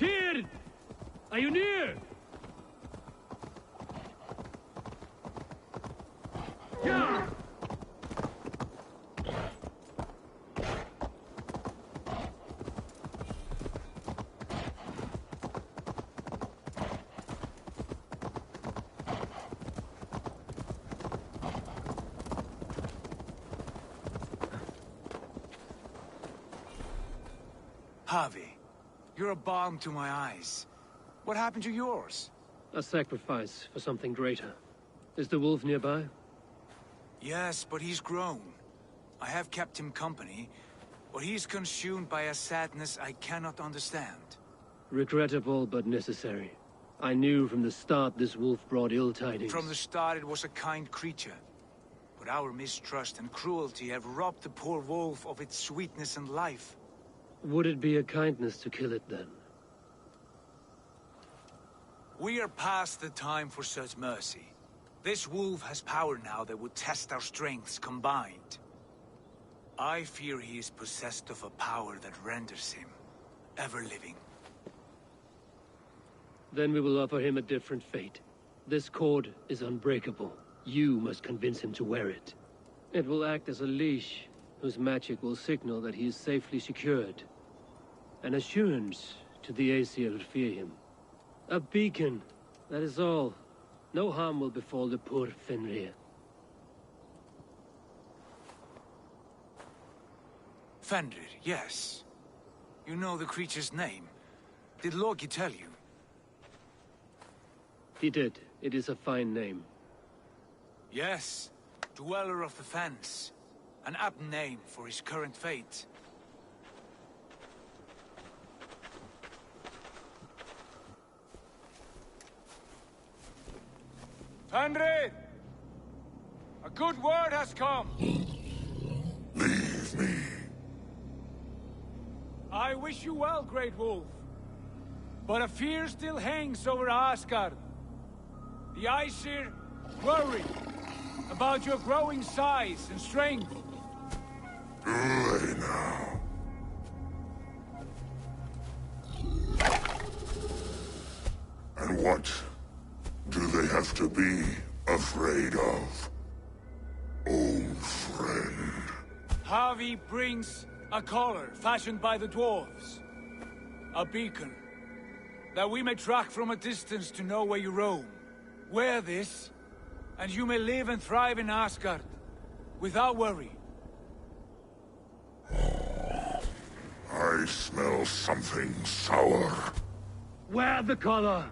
Tyr! Are you near? Yeah! Harvey, you're a balm to my eyes. What happened to yours? A sacrifice for something greater. Is the wolf nearby? Yes, but he's grown. I have kept him company, but he's consumed by a sadness I cannot understand. Regrettable, but necessary. I knew from the start this wolf brought ill tidings. From the start it was a kind creature. But our mistrust and cruelty have robbed the poor wolf of its sweetness and life. Would it be a kindness to kill it, then? We are past the time for such mercy. This wolf has power now that would test our strengths combined. I fear he is possessed of a power that renders him ever-living. Then we will offer him a different fate. This cord is unbreakable. You must convince him to wear it. It will act as a leash, whose magic will signal that he is safely secured. An assurance to the Aesir who fear him. A beacon, that is all. No harm will befall the poor Fenrir. Fenrir, yes. You know the creature's name. Did Loki tell you? He did. It is a fine name. Yes. Dweller of the Fens. An apt name for his current fate. Fenrir! A good word has come! Leave me. I wish you well, Great Wolf. But a fear still hangs over Asgard. The Aesir worry about your growing size and strength. Do they now? And what do they have to be afraid of? Old friend. Harvey brings a collar fashioned by the dwarves. A beacon. That we may track from a distance to know where you roam. Wear this, and you may live and thrive in Asgard, without worry. I smell something sour. Wear the collar!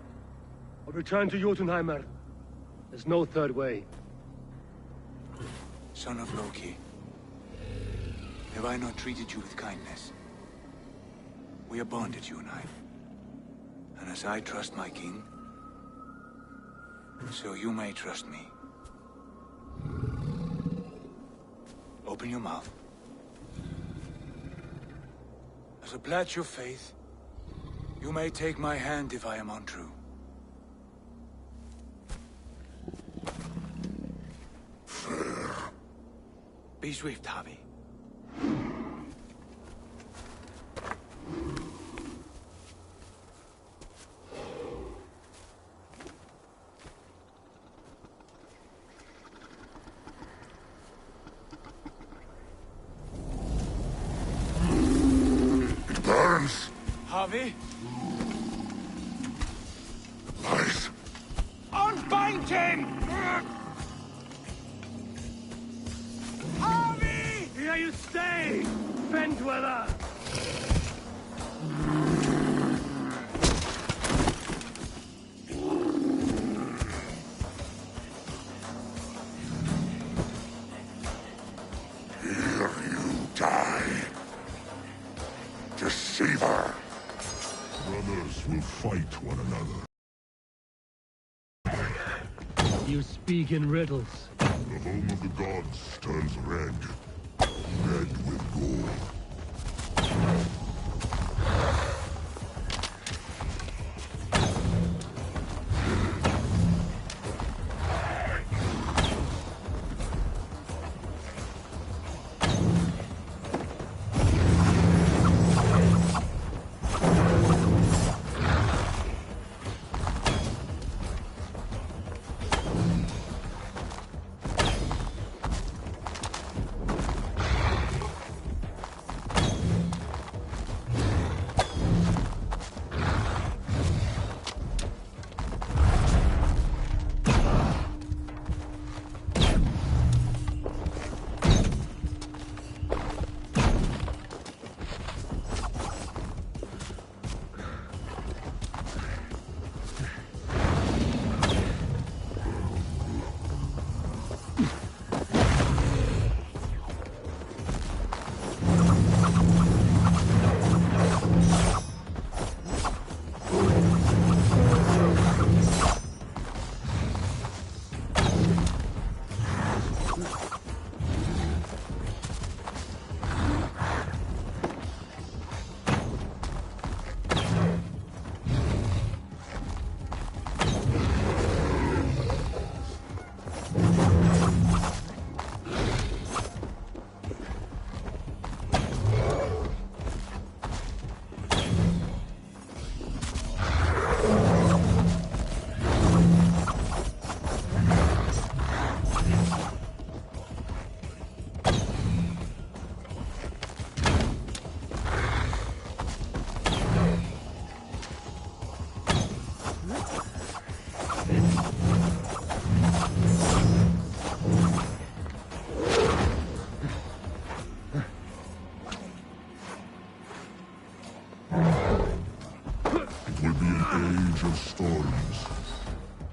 Or return to Jotunheimer. There's no third way. Son of Loki, have I not treated you with kindness? We are bonded, you and I. And as I trust my king, so you may trust me. Open your mouth. As a pledge of faith, you may take my hand if I am untrue. Fair. Be swift, Harvey. It burns. Harvey? Lies. Unbind him! Harvey! Here you stay, Fen Dweller! Here you die. Deceiver. Brothers will fight one another. You speak in riddles. The home of the gods turns red. Red with gore. age of stories.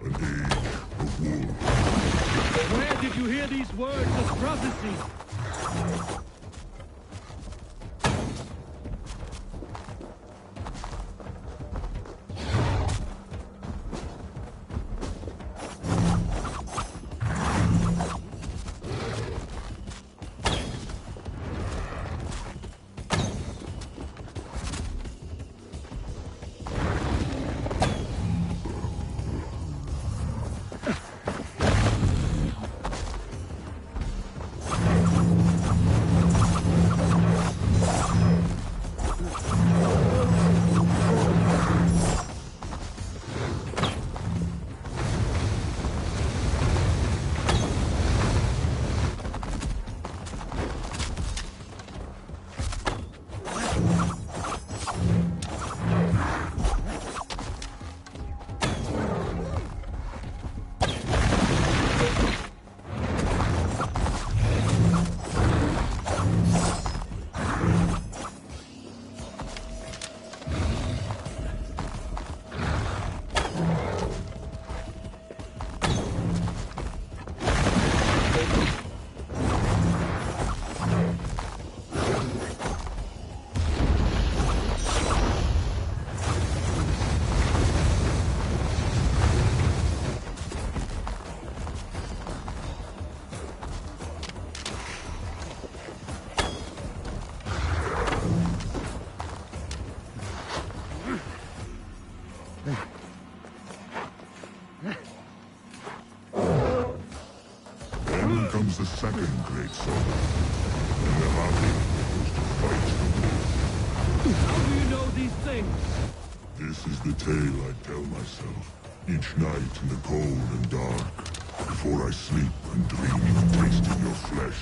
An age of war. Where did you hear these words as prophecy? Then comes the second great sword. And the army goes to fight the wolf. How do you know these things? This is the tale I tell myself. Each night in the cold and dark. Before I sleep and dream of tasting your flesh.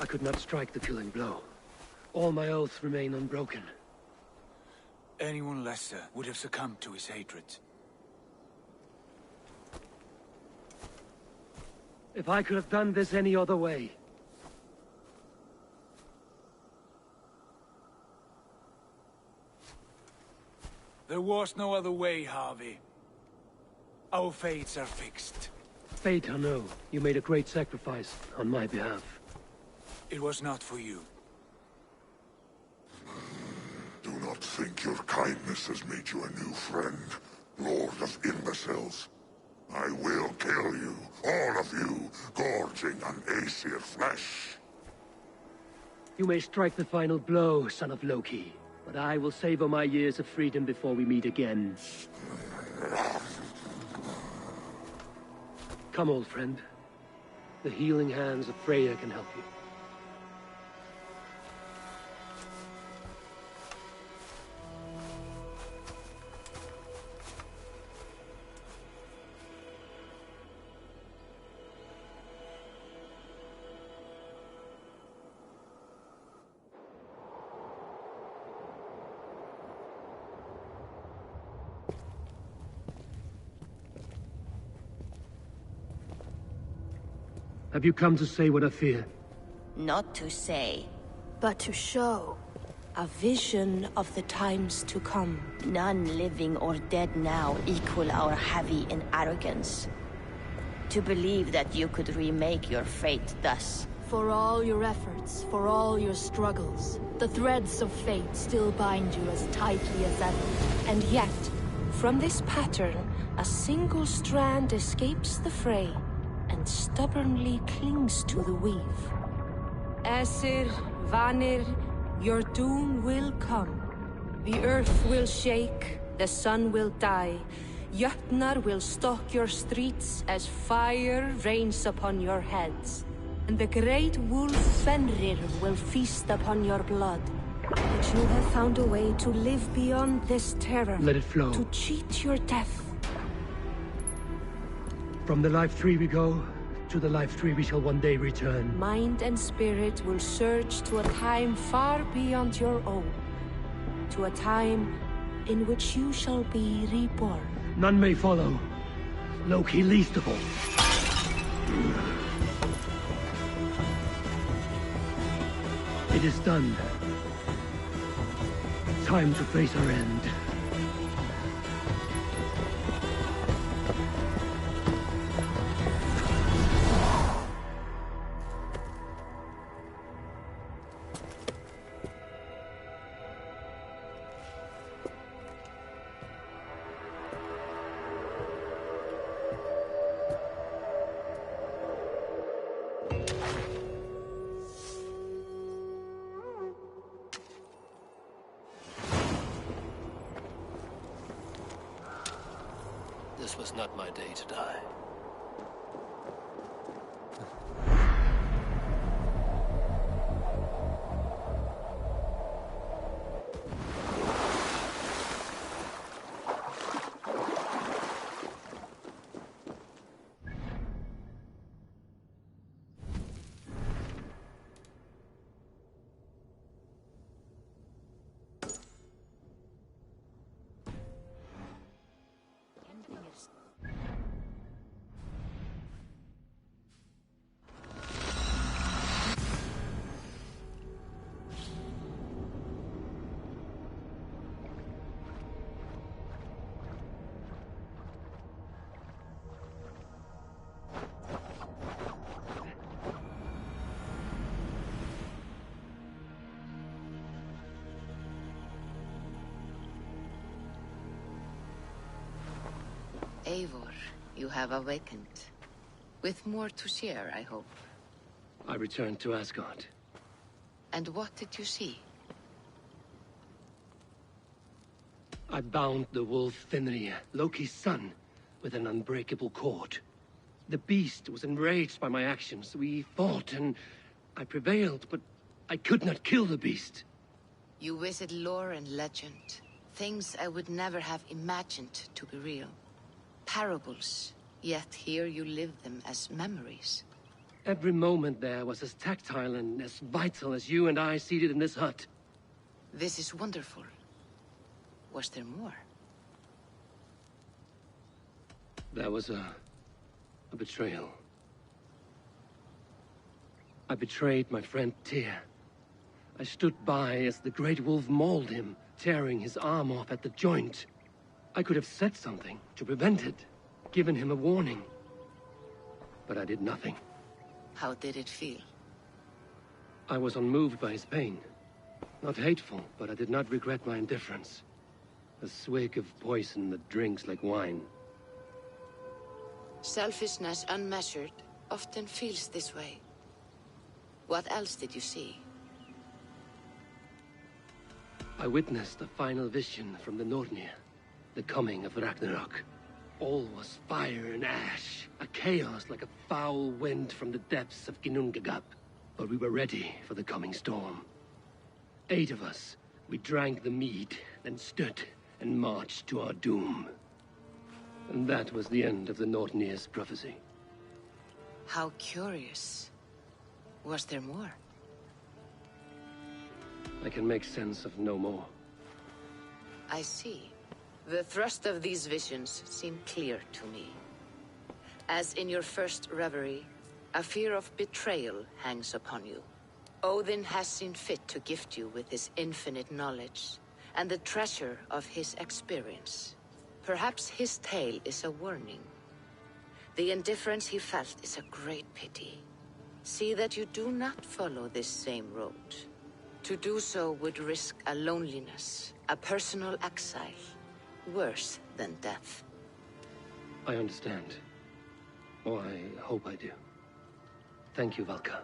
I could not strike the killing blow. All my oaths remain unbroken. Anyone lesser would have succumbed to his hatred. If I could have done this any other way. There was no other way, Harvey. Our fates are fixed. Fate or no, you made a great sacrifice on my behalf. It was not for you. don't think your kindness has made you a new friend, Lord of Imbeciles. I will kill you, all of you, gorging on Aesir flesh. You may strike the final blow, son of Loki, but I will savor my years of freedom before we meet again. Come, old friend. The healing hands of Freya can help you. Have you come to say what I fear? Not to say, but to show. A vision of the times to come. None living or dead now equal our heavy in arrogance. To believe that you could remake your fate thus. For all your efforts, for all your struggles, the threads of fate still bind you as tightly as ever. And yet, from this pattern, a single strand escapes the fray and stubbornly clings to the weave. Aesir, Vanir, your doom will come. The earth will shake, the sun will die. Jötnar will stalk your streets as fire rains upon your heads. And the great wolf Fenrir will feast upon your blood. But you have found a way to live beyond this terror. Let it flow. To cheat your death. From the life tree we go, to the life tree we shall one day return. Mind and spirit will surge to a time far beyond your own. To a time in which you shall be reborn. None may follow. Loki least of all. It is done. Time to face our end. This was not my day to die. Eivor, you have awakened. With more to share, I hope. I returned to Asgard. And what did you see? I bound the wolf Fenrir, Loki's son, with an unbreakable cord. The beast was enraged by my actions. We fought and I prevailed, but I could not kill the beast. You visit lore and legend. Things I would never have imagined to be real. Parables, yet here you live them as memories. Every moment there was as tactile and as vital as you and I seated in this hut. This is wonderful. Was there more? There was a betrayal. I betrayed my friend Tyr. I stood by as the great wolf mauled him, tearing his arm off at the joint. I could have said something to prevent it, given him a warning. But I did nothing. How did it feel? I was unmoved by his pain. Not hateful, but I did not regret my indifference. A swig of poison that drinks like wine. Selfishness unmeasured often feels this way. What else did you see? I witnessed the final vision from the Nornir. The coming of Ragnarok. All was fire and ash. A chaos like a foul wind from the depths of Ginnungagap. But we were ready for the coming storm. 8 of us. We drank the mead, then stood and marched to our doom. And that was the end of the Nornir's prophecy. How curious. Was there more? I can make sense of no more. I see. The thrust of these visions seem clear to me. As in your first reverie, a fear of betrayal hangs upon you. Odin has seen fit to gift you with his infinite knowledge, and the treasure of his experience. Perhaps his tale is a warning. The indifference he felt is a great pity. See that you do not follow this same road. To do so would risk a loneliness, a personal exile, worse than death. I understand. Or I hope I do. Thank you, Valka.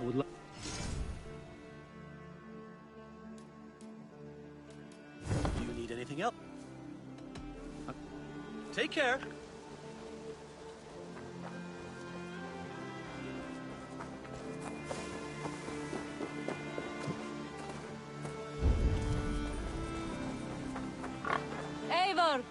I would like... Do you need anything else? Take care. Eivor!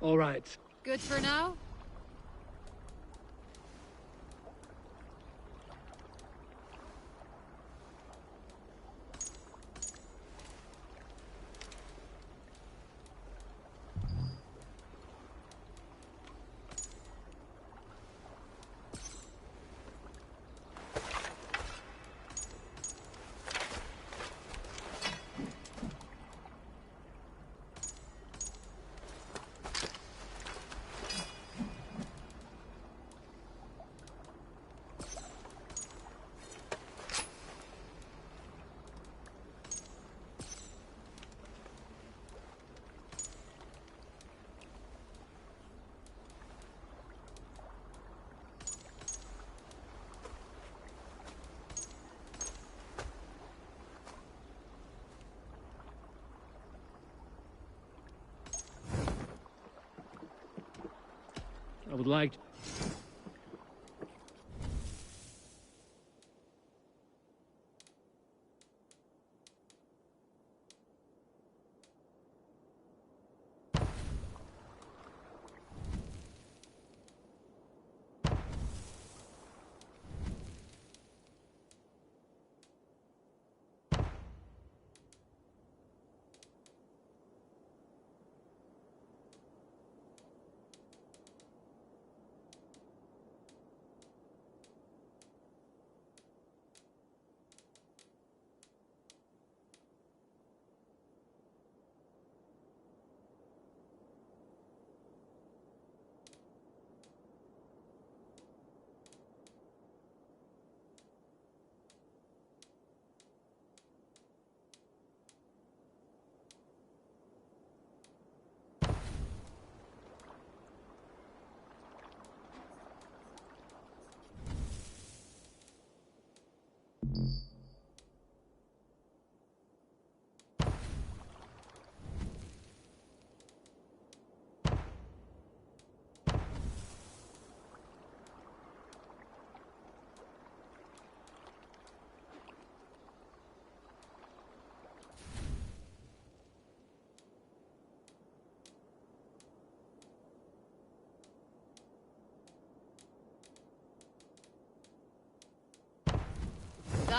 All right. Good for now? I would like...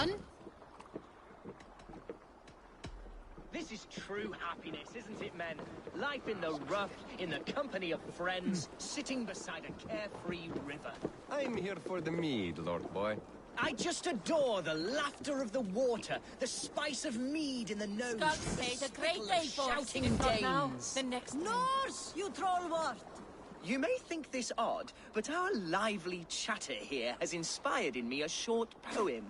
son? This is true happiness, isn't it, men? Life in the rough, in the company of friends, sitting beside a carefree river. I'm here for the mead, Lord Boy. I just adore the laughter of the water, the spice of mead in the nose, Skunks the made a spittle great of day for us. shouting If not now, Danes. the next Norse, you trollwort! You may think this odd, but our lively chatter here has inspired in me a short poem.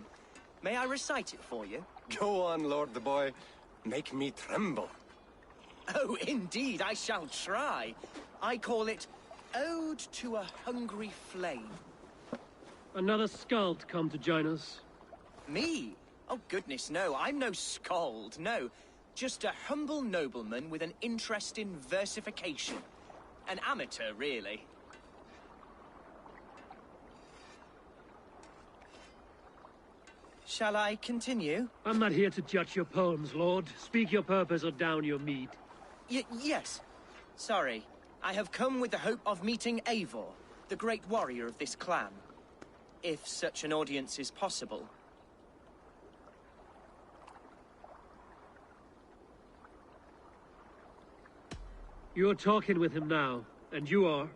May I recite it for you? Go on, Lord Boy. Make me tremble. Oh, indeed, I shall try. I call it Ode to a Hungry Flame. Another skald come to join us. Me? Oh, goodness, no. I'm no skald, no. Just a humble nobleman with an interest in versification. An amateur, really. Shall I continue? I'm not here to judge your poems, Lord. Speak your purpose or down your mead. Yes. Sorry. I have come with the hope of meeting Eivor, the great warrior of this clan. If such an audience is possible. You're talking with him now, and you are...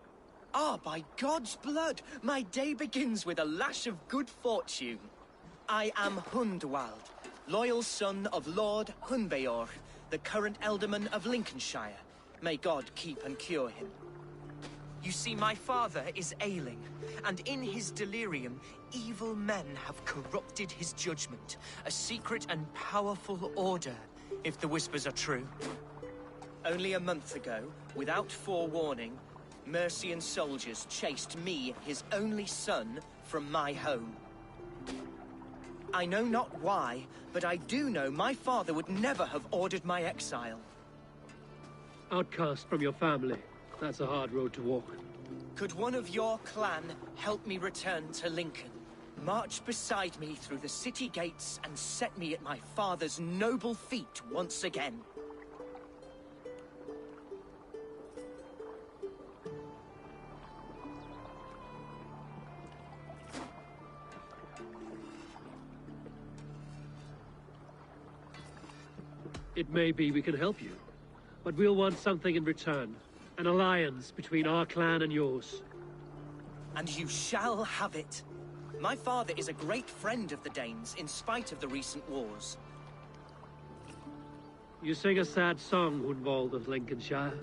Ah, by God's blood! My day begins with a lash of good fortune. I am Hundwald, loyal son of Lord Hunbeor, the current Ealdorman of Lincolnshire. May God keep and cure him. You see, my father is ailing, and in his delirium, evil men have corrupted his judgment. A secret and powerful order, if the whispers are true. Only a month ago, without forewarning, Mercian soldiers chased me, his only son, from my home. I know not why, but I do know my father would never have ordered my exile. Outcast from your family. That's a hard road to walk. Could one of your clan help me return to Lincoln? March beside me through the city gates and set me at my father's noble feet once again. It may be we can help you, but we'll want something in return. An alliance between our clan and yours. And you shall have it. My father is a great friend of the Danes, in spite of the recent wars. You sing a sad song, Hunwald of Lincolnshire.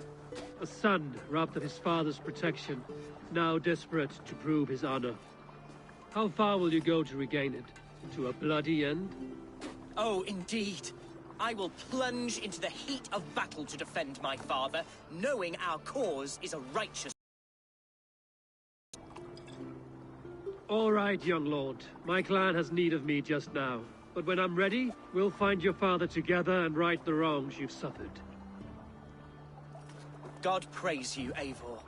A son robbed of his father's protection, now desperate to prove his honor. How far will you go to regain it? To a bloody end? Oh, indeed. I will plunge into the heat of battle to defend my father, knowing our cause is a righteous... All right, young lord. My clan has need of me just now. But when I'm ready, we'll find your father together and right the wrongs you've suffered. God praise you, Eivor.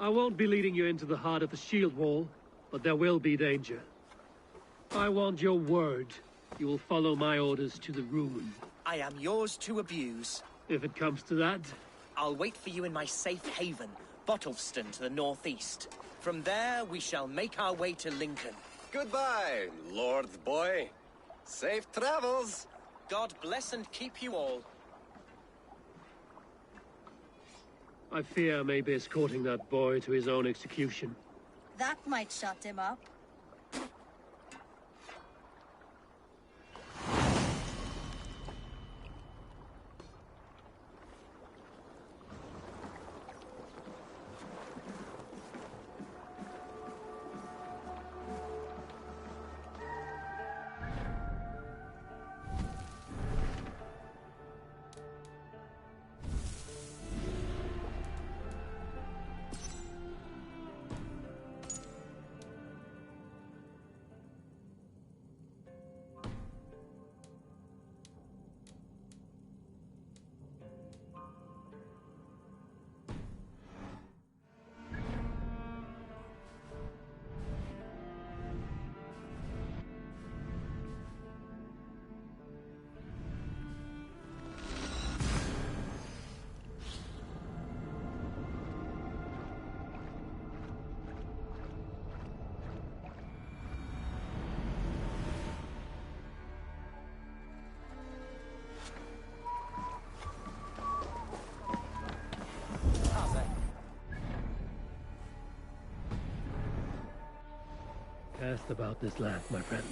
I won't be leading you into the heart of the shield wall, but there will be danger. I want your word. You will follow my orders to the ruin. I am yours to abuse. If it comes to that. I'll wait for you in my safe haven, Bottleston to the northeast. From there, we shall make our way to Lincoln. Goodbye, Lord Boy. Safe travels. God bless and keep you all. I fear I may be escorting that boy to his own execution. That might shut him up. Cast about this land, my friend.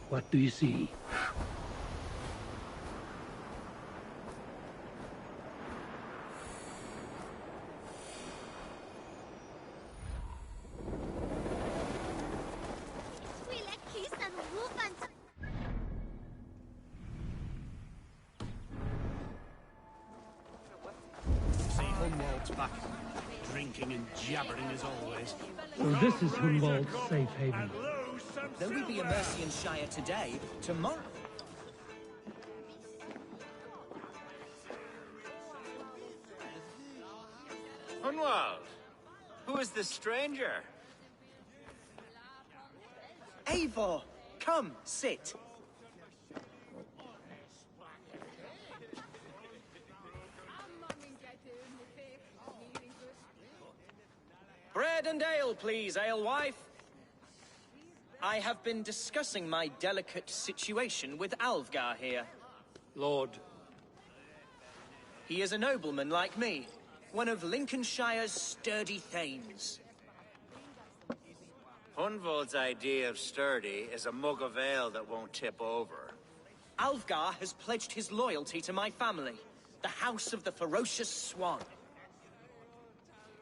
What do you see? See Hunwald's back, drinking and jabbering as always. So this is Hunwald's safe haven. Though we be a Mercian Shire today, tomorrow... Hunwald, who is this stranger? Eivor, come, sit. Bread and ale, please, alewife. I have been discussing my delicate situation with Alvgar here. Lord. He is a nobleman like me, one of Lincolnshire's sturdy thanes. Hunwald's idea of sturdy is a mug of ale that won't tip over. Alvgar has pledged his loyalty to my family, the House of the Ferocious Swan.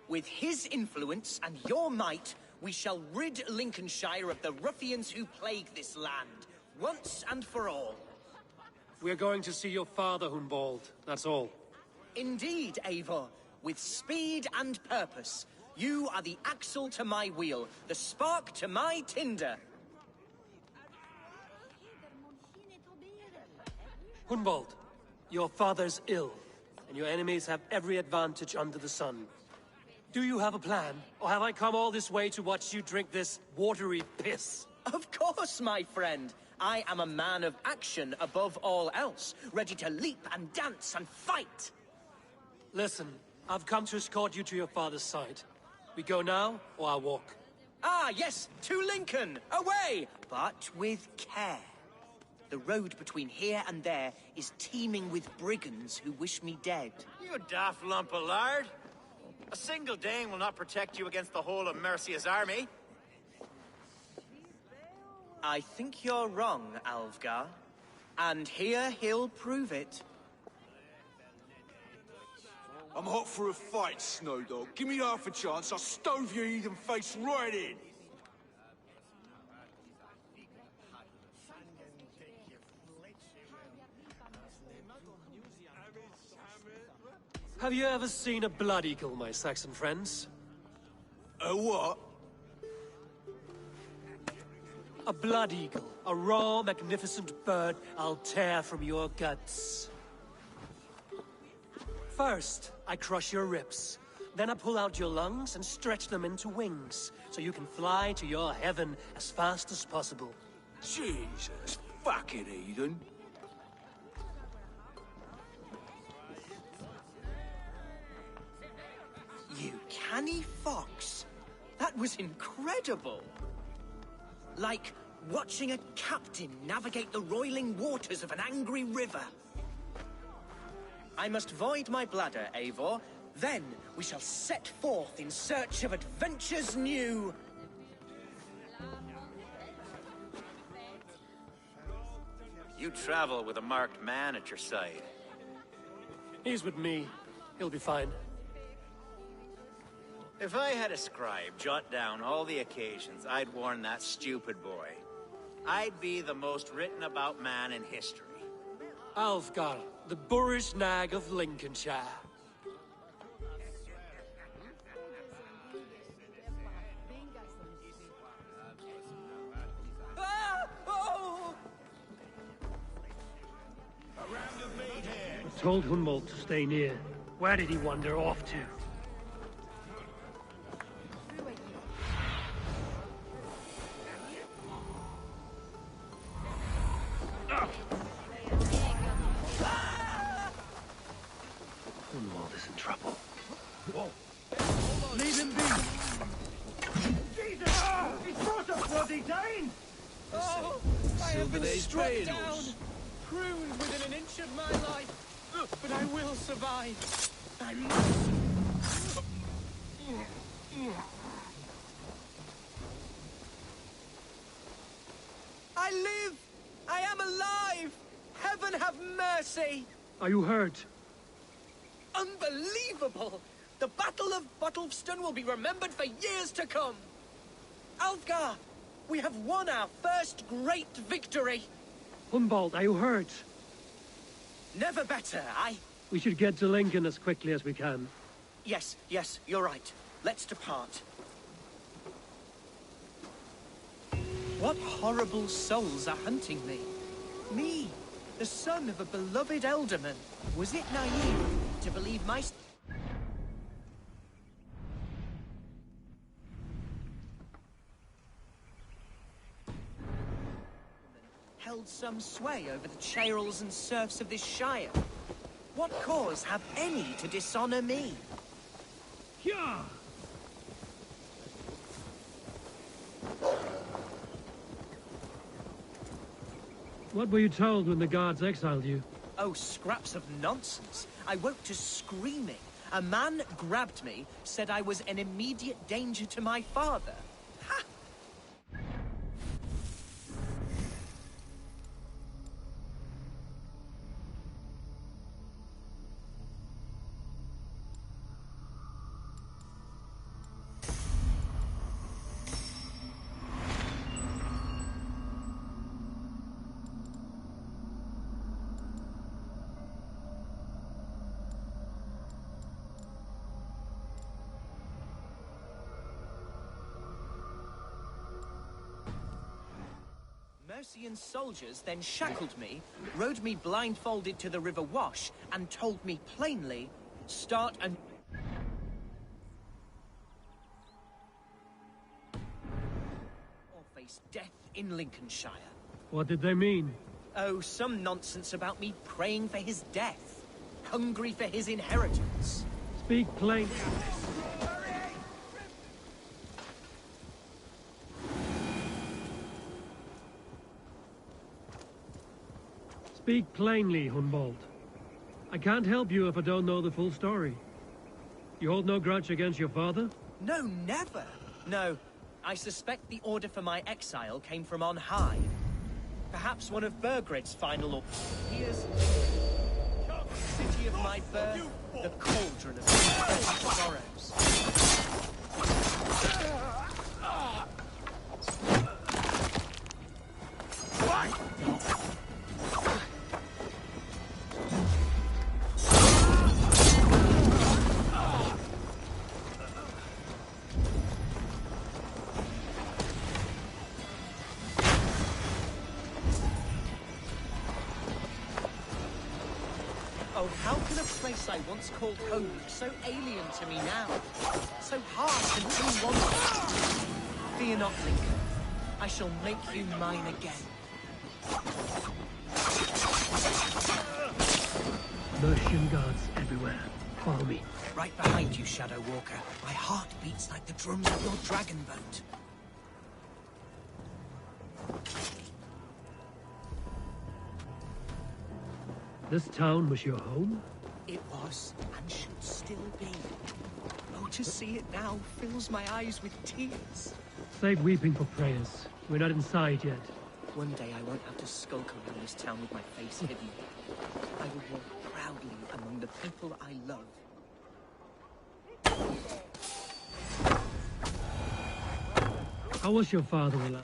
With his influence and your might, we shall rid Lincolnshire of the ruffians who plague this land, once and for all. We're going to see your father, Hunwald. That's all. Indeed, Eivor. With speed and purpose. You are the axle to my wheel, the spark to my tinder. Hunwald, your father's ill, and your enemies have every advantage under the sun. Do you have a plan, or have I come all this way to watch you drink this watery piss? Of course, my friend. I am a man of action above all else, ready to leap and dance and fight. Listen, I've come to escort you to your father's side. We go now, or I walk? Ah, yes, to Lincoln! Away! But with care. The road between here and there is teeming with brigands who wish me dead. You daft lump of lard! A single Dane will not protect you against the whole of Mercia's army. I think you're wrong, Alvgar. And here he'll prove it. I'm hot for a fight, Snowdog. Give me half a chance, I'll stove your heathen face right in. Have you ever seen a blood eagle, my Saxon friends? A what? A blood eagle. A raw, magnificent bird I'll tear from your guts. First, I crush your ribs. Then I pull out your lungs and stretch them into wings, so you can fly to your heaven as fast as possible. Jesus, fucking heathen. You canny fox. That was incredible. Like watching a captain navigate the roiling waters of an angry river. I must void my bladder, Eivor. Then we shall set forth in search of adventures new. You travel with a marked man at your side. He's with me. He'll be fine. If I had a scribe jot down all the occasions I'd warn that stupid boy, I'd be the most written about man in history. Alvgar, the boorish nag of Lincolnshire. Ah! Oh! I told Hunwald to stay near. Where did he wander off to? Hunwald is in trouble. Whoa. Leave him be! Jesus! He's brought a bloody Dane! Oh, I have been Silver-Days struck Banos. down, pruned within an inch of my life, but I will survive. I must. I live! I am alive! Heaven have mercy! Are you hurt? Unbelievable! The Battle of Bottlefston will be remembered for years to come! Alfgar! We have won our first great victory! Hunwald, are you hurt? Never better, We should get to Lincoln as quickly as we can. Yes, you're right. Let's depart. What horrible souls are hunting me? Me, the son of a beloved elderman. Was it naive to believe my... held some sway over the churls and serfs of this shire? What cause have any to dishonor me? Yeah. What were you told when the guards exiled you? Oh, scraps of nonsense. I woke to screaming. A man grabbed me, said I was an immediate danger to my father. Ha! Mercian soldiers then shackled me, rode me blindfolded to the River Wash, and told me plainly, start an... or face death in Lincolnshire. What did they mean? Oh, some nonsense about me praying for his death, hungry for his inheritance. Speak plain. Speak plainly, Hunwald. I can't help you if I don't know the full story. You hold no grudge against your father? No, never. No, I suspect the order for my exile came from on high. Perhaps one of Burgred's final orders. Here's the city of my birth, the cauldron of sorrows. Oh, how can a place I once called home look so alien to me now? So harsh and unwanted. Fear not, Lincoln. I shall make you mine again. Mercian guards everywhere. Follow me. Right behind you, Shadow Walker. My heart beats like the drums of your dragon boat. This town was your home? It was, and should still be. Oh, to see it now fills my eyes with tears. Save weeping for prayers. We're not inside yet. One day I won't have to skulk around this town with my face hidden. I will walk proudly among the people I love. How was your father alive?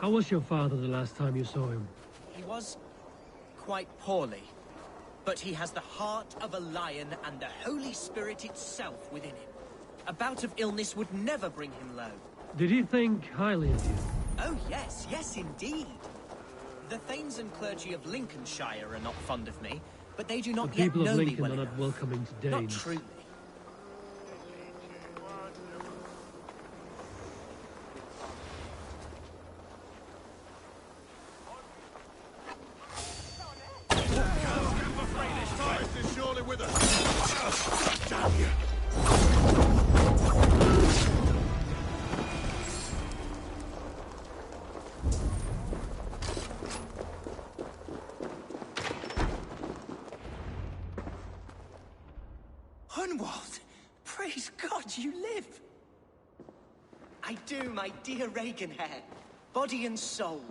How was your father the last time you saw him? He was quite poorly, but he has the heart of a lion and the Holy Spirit itself within him. A bout of illness would never bring him low. Did he think highly of you? Oh yes, yes indeed. The Thanes and clergy of Lincolnshire are not fond of me, but they do not The yet people know of me Lincoln well are not enough. welcoming to Not Danes. truly. Surely with us. Damn you. Hunwald! Praise God you live! I do, my dear Reaganhair. Body and soul.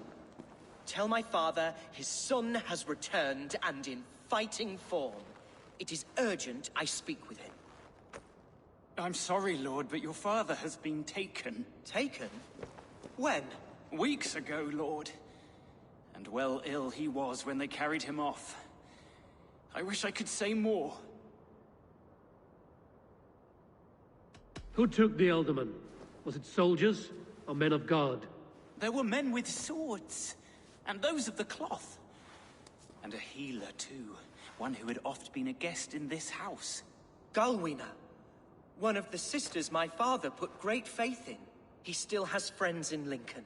Tell my father his son has returned and in fighting form. It is urgent I speak with him. I'm sorry, Lord, but your father has been taken. Taken? When? Weeks ago, Lord. And well ill he was when they carried him off. I wish I could say more. Who took the Elderman? Was it soldiers or men of God? There were men with swords, and those of the cloth. And a healer, too. One who had oft been a guest in this house. Galwina. One of the sisters my father put great faith in. He still has friends in Lincoln.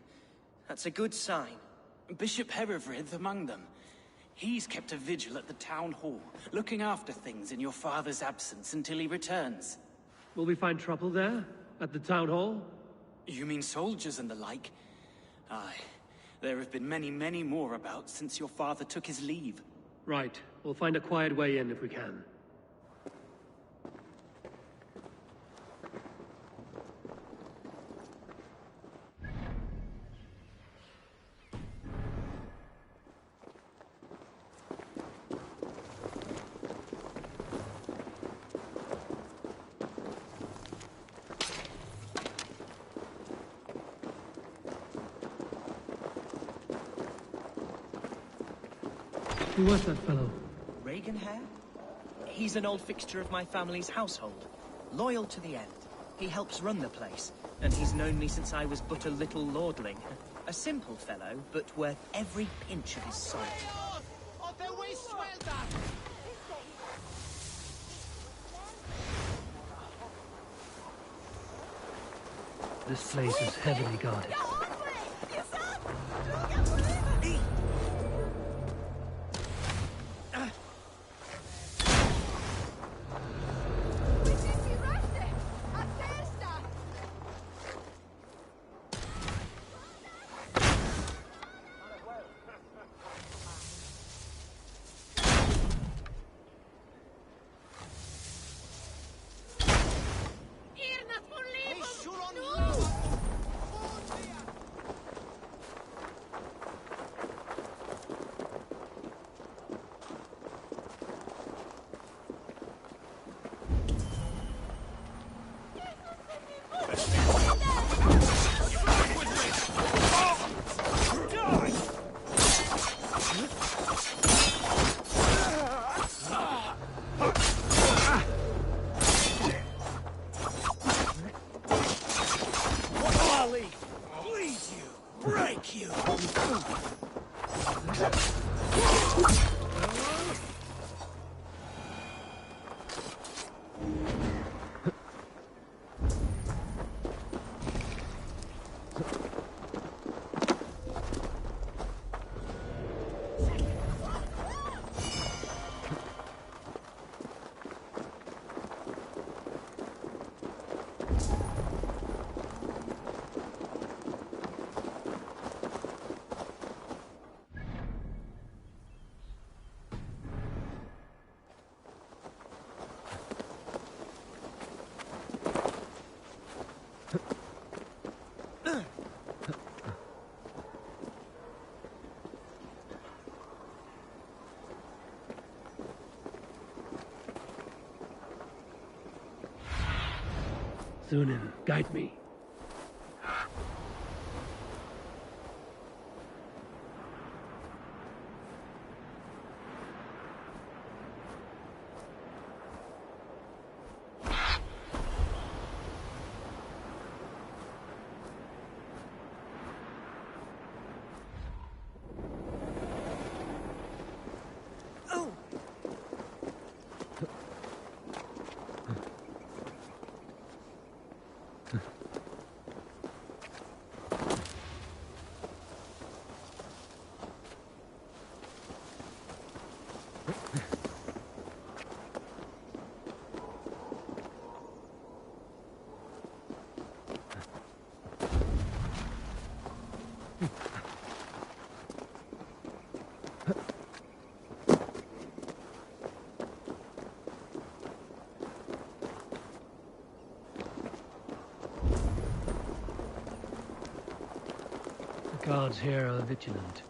That's a good sign. Bishop Herefrith among them. He's kept a vigil at the town hall, looking after things in your father's absence until he returns. Will we find trouble there? At the town hall? You mean soldiers and the like? Aye. There have been many, many more about since your father took his leave. Right. We'll find a quiet way in if we can. Who was that fellow? Reaganhair? He's an old fixture of my family's household. Loyal to the end. He helps run the place, and he's known me since I was but a little lordling. A simple fellow, but worth every pinch of his salt. This place is heavily guarded. Sunan, guide me. The guards here are vigilant.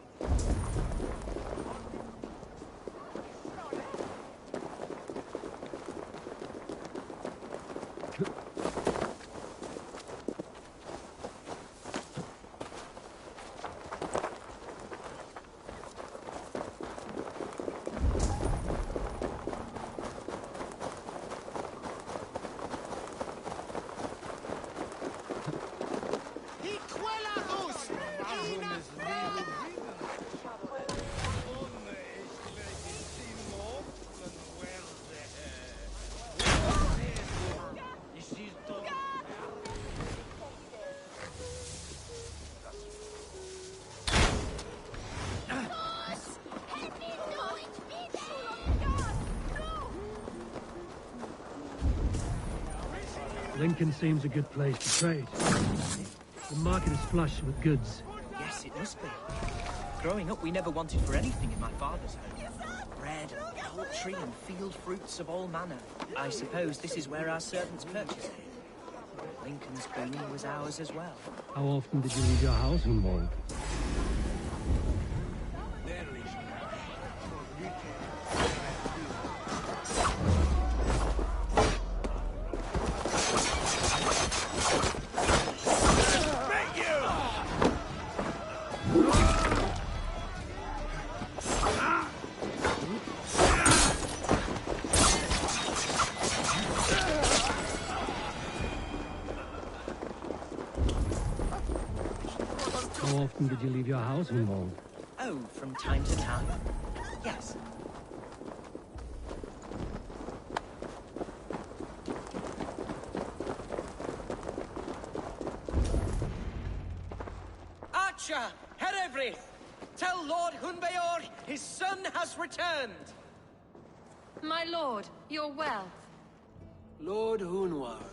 Lincoln seems a good place to trade. The market is flush with goods. Yes, it must be. Growing up, we never wanted for anything in my father's home. Bread, poultry, and field fruits of all manner. I suppose this is where our servants purchase it. Lincoln's boon was ours as well. How often did you leave your house, Hunwald? How often did you leave your house, Hunwald? Oh, from time to time. Yes. Archer, Herevri, tell Lord Hunbeor his son has returned. My lord, you're well. Lord Hunwald,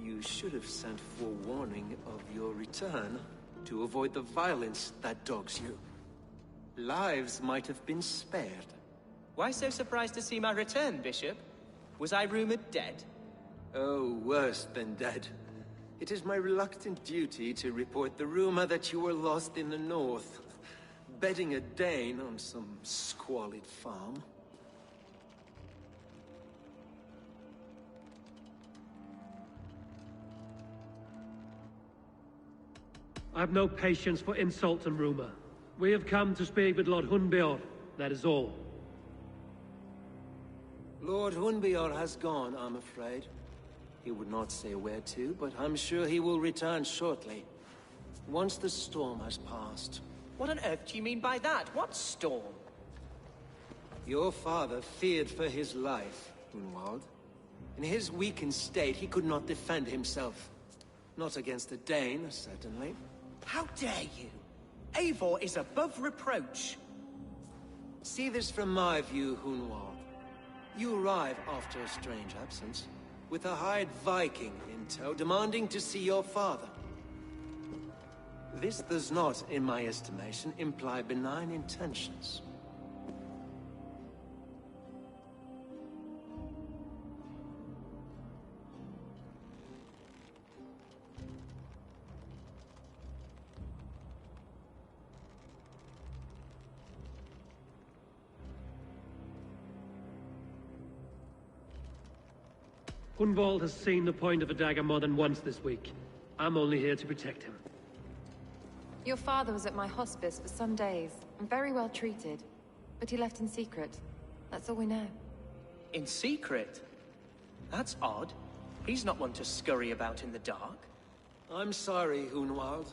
you should have sent forewarning of your return to avoid the violence that dogs you. Lives might have been spared. Why so surprised to see my return, Bishop? Was I rumored dead? Oh, worse than dead. It is my reluctant duty to report the rumor that you were lost in the north, bedding a Dane on some squalid farm. I've no patience for insult and rumor. We have come to speak with Lord Hunbeor, that is all. Lord Hunbeor has gone, I'm afraid. He would not say where to, but I'm sure he will return shortly. Once the storm has passed. What on earth do you mean by that? What storm? Your father feared for his life, Hunwald. In his weakened state, he could not defend himself. Not against a Dane, certainly. How dare you? Eivor is above reproach. See this from my view, Hunwald. You arrive after a strange absence, with a hired Viking in tow, demanding to see your father. This does not, in my estimation, imply benign intentions. Hunwald has seen the point of a dagger more than once this week. I'm only here to protect him. Your father was at my hospice for some days, and very well treated. But he left in secret. That's all we know. In secret? That's odd. He's not one to scurry about in the dark. I'm sorry, Hunwald.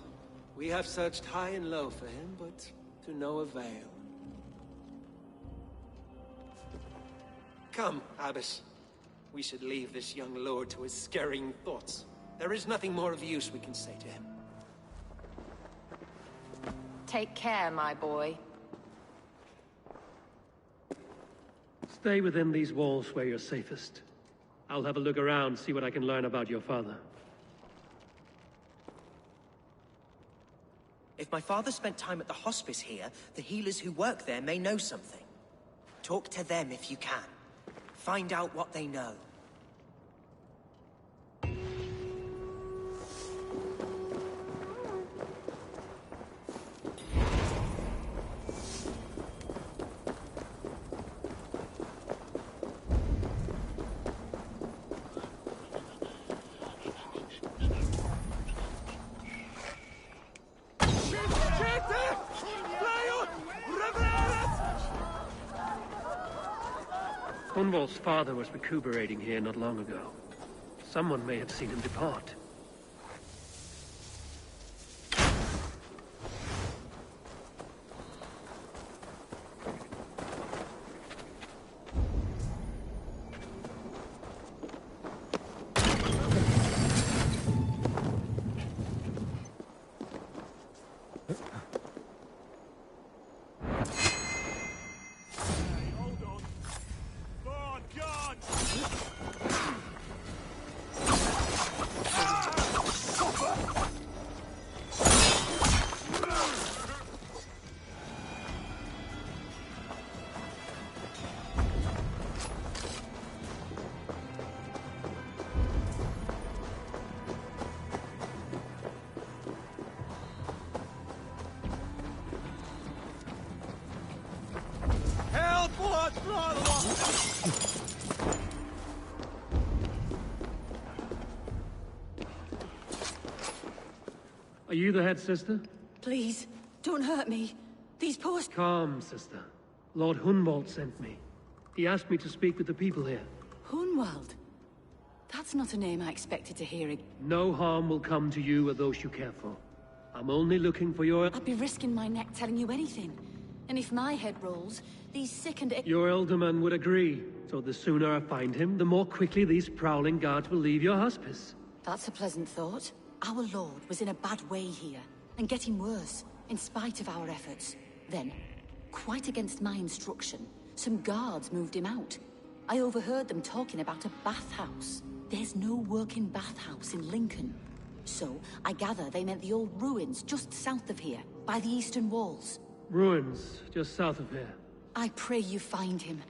We have searched high and low for him, but to no avail. Come, Abbess. We should leave this young lord to his scurrying thoughts. There is nothing more of use we can say to him. Take care, my boy. Stay within these walls where you're safest. I'll have a look around, see what I can learn about your father. If my father spent time at the hospice here, the healers who work there may know something. Talk to them if you can. Find out what they know. Hunwald's father was recuperating here not long ago. Someone may have seen him depart. Are you the head sister? Please, don't hurt me. These poor... Calm, sister. Lord Hunwald sent me. He asked me to speak with the people here. Hunwald? That's not a name I expected to hear. No harm will come to you or those you care for. I'm only looking for your... I'd be risking my neck telling you anything. And if my head rolls, these sick and... Your elderman would agree. So the sooner I find him, the more quickly these prowling guards will leave your hospice. That's a pleasant thought. Our lord was in a bad way here, and getting worse, in spite of our efforts. Then, quite against my instruction, some guards moved him out. I overheard them talking about a bathhouse. There's no working bathhouse in Lincoln. So, I gather they meant the old ruins just south of here, by the eastern walls. Ruins, just south of here. I pray you find him.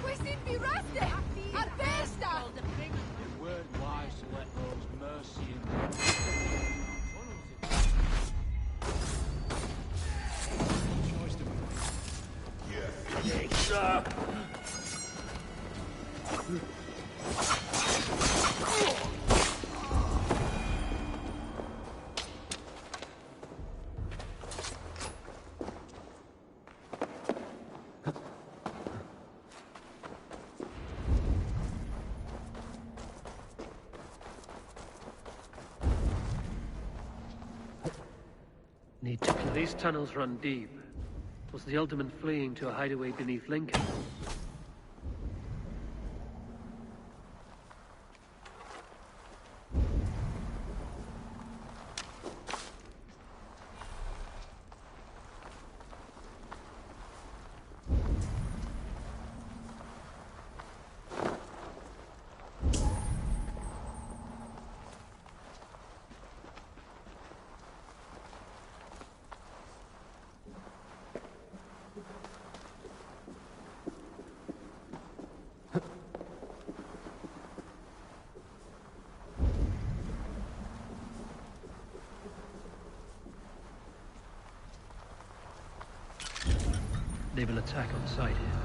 We seem to be rusted! At besta! It weren't wise to let those Mercians... Choice to These tunnels run deep. Was the Ultimate fleeing to a hideaway beneath Lincoln? They will attack on sight here.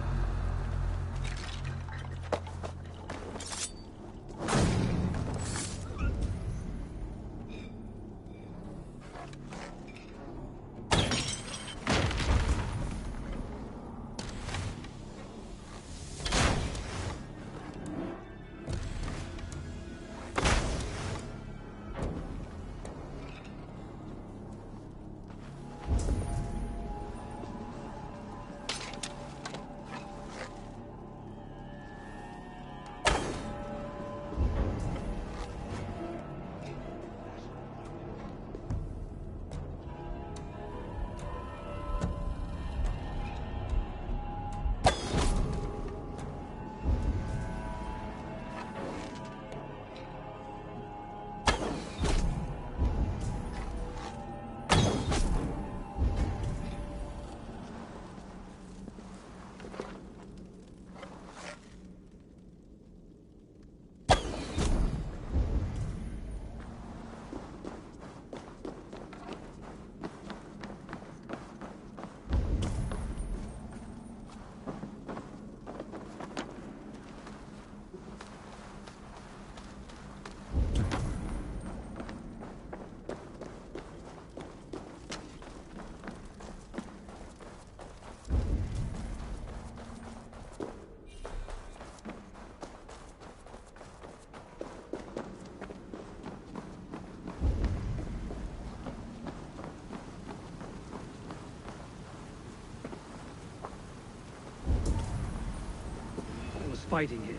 Fighting here.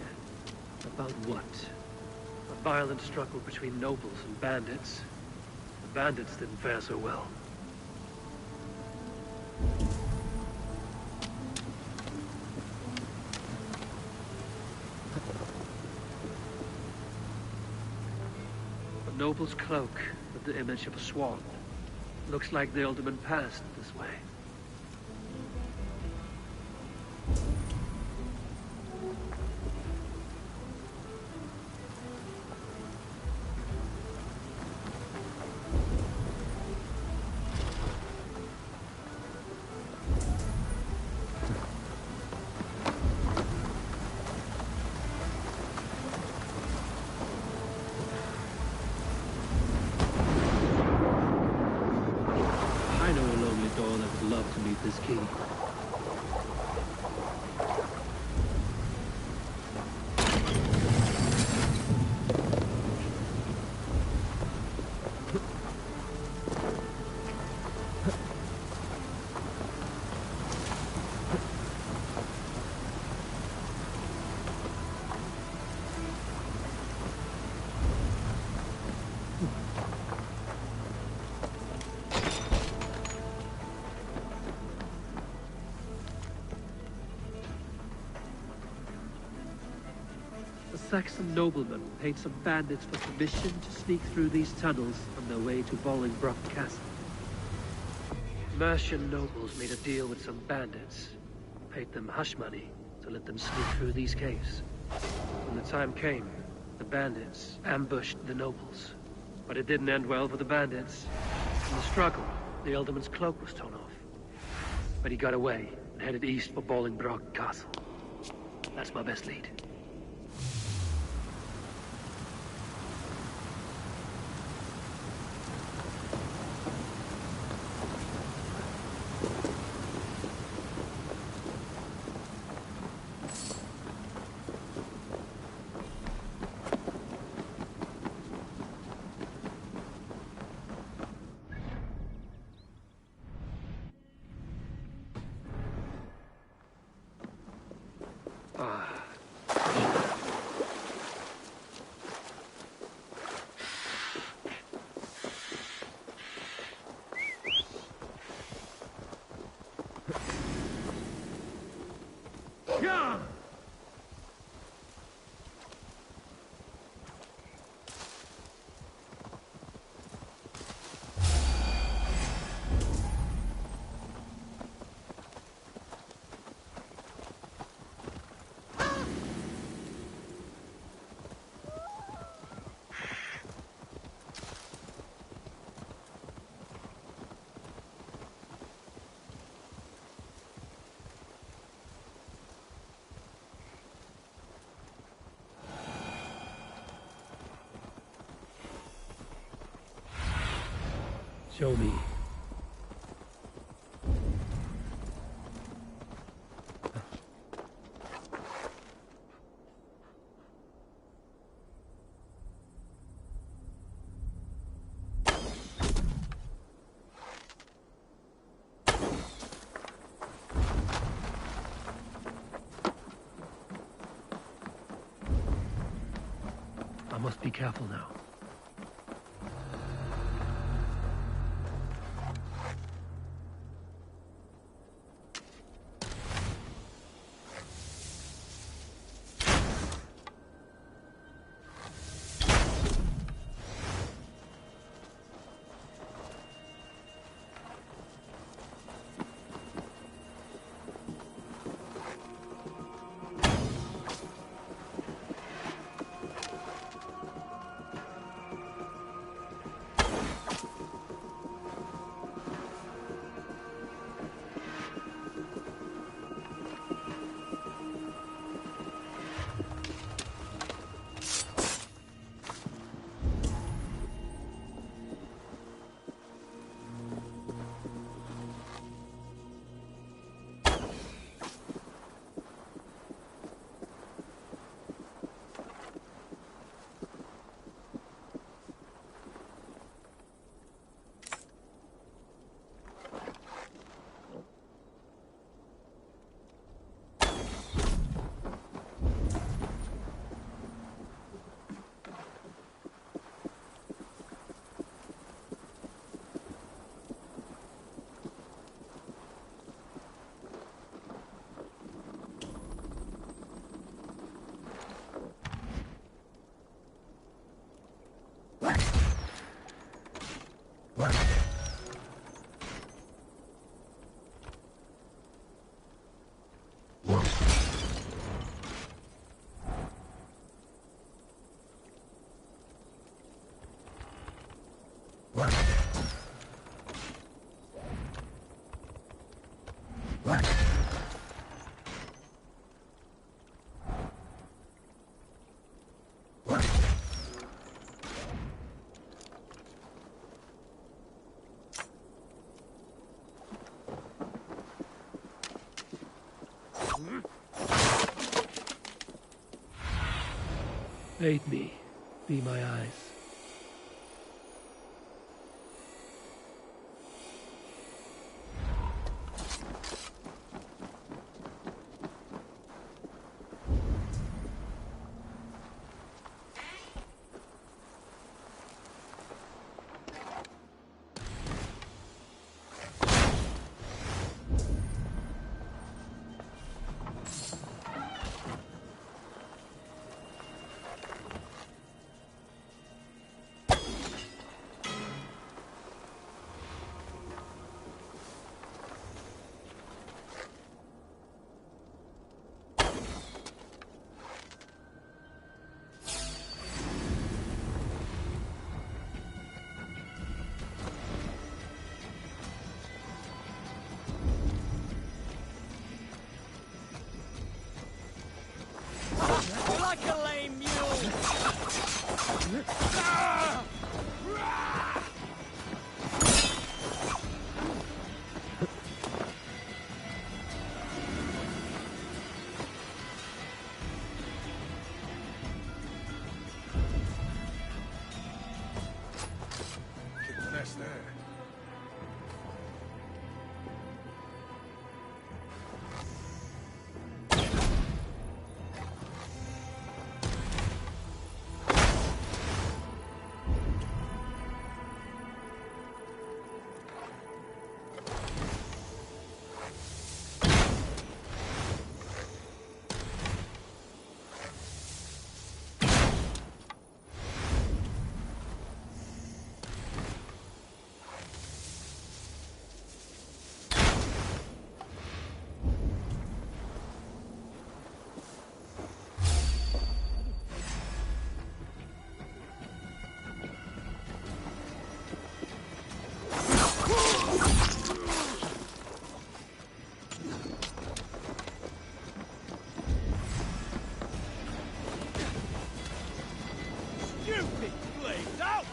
About what? A violent struggle between nobles and bandits. The bandits didn't fare so well. A noble's cloak with the image of a swan. Looks like the alderman passed this way. This key. Saxon noblemen paid some bandits for permission to sneak through these tunnels on their way to Bolingbroke Castle. Mercian nobles made a deal with some bandits. paid them hush money to let them sneak through these caves. When the time came, the bandits ambushed the nobles. But it didn't end well for the bandits. In the struggle, the Elderman's cloak was torn off. But he got away and headed east for Bolingbroke Castle. That's my best lead. Show me. I must be careful now. Aid me. Be my eyes. like a lame mule! Good finesse there. Stupid blades, out!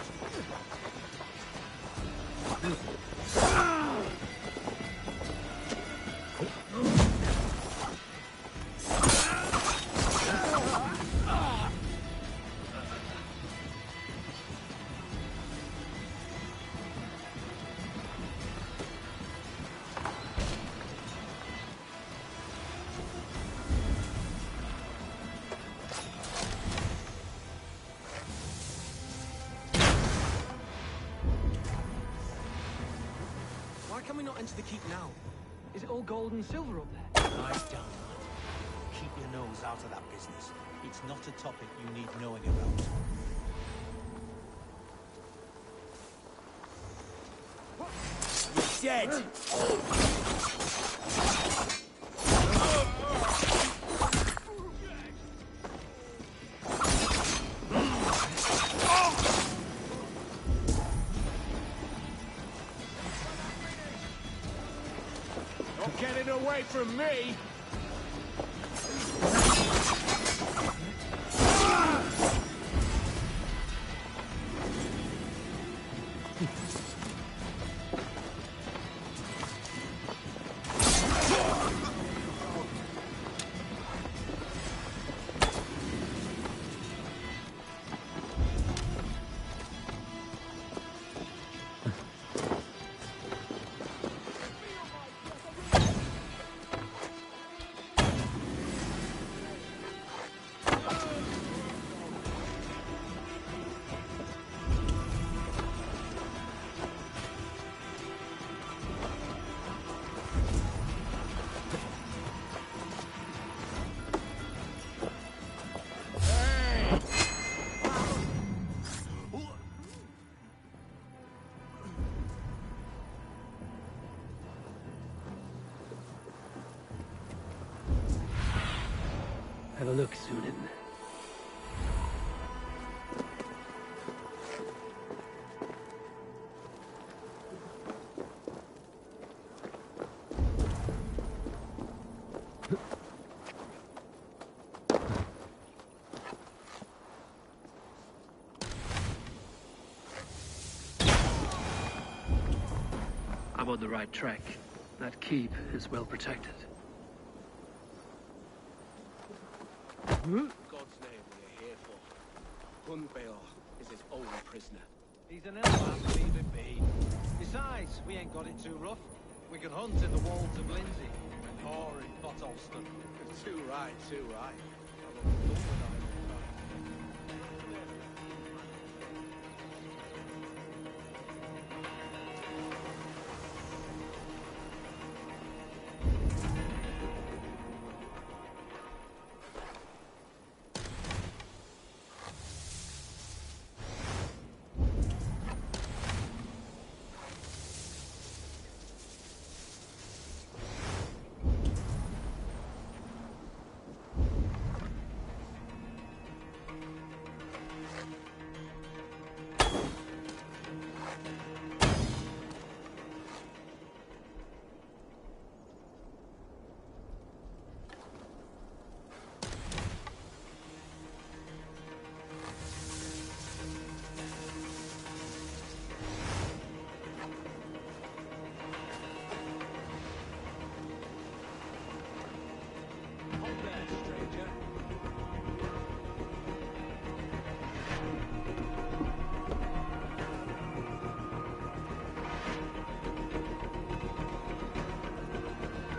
Why can we not enter the keep now? Is it all gold and silver up there? I don't know. Keep your nose out of that business. It's not a topic you need knowing about. You're dead! Not getting away from me! Have a look, Sunan. I'm on the right track. That keep is well protected. God's name we're here for. Hunbeor is his own prisoner. He's an elf, leave it be. Besides, we ain't got it too rough. We can hunt in the walls of Lindsay and whore in Potolston. Too right, too right.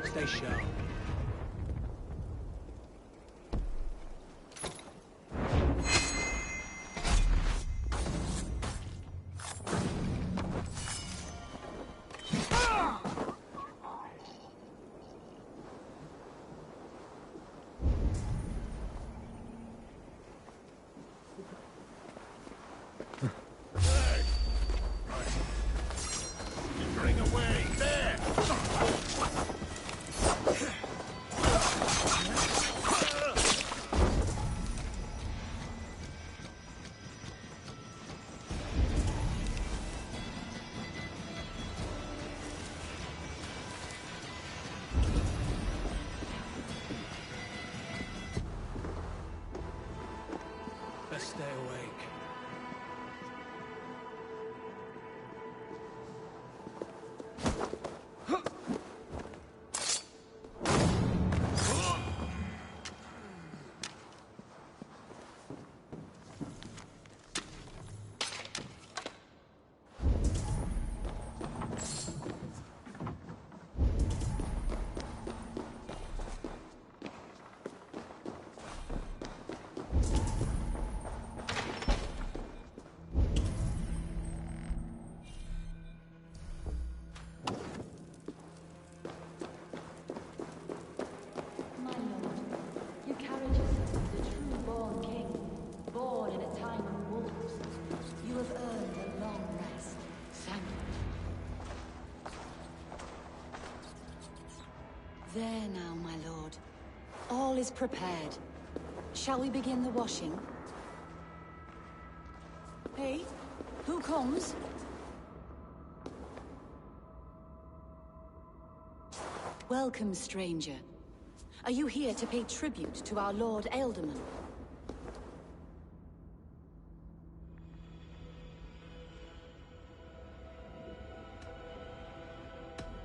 Stay sharp. Stay awake. There now, my lord. All is prepared. Shall we begin the washing? Hey, who comes? Welcome, stranger. Are you here to pay tribute to our Lord Ealdorman?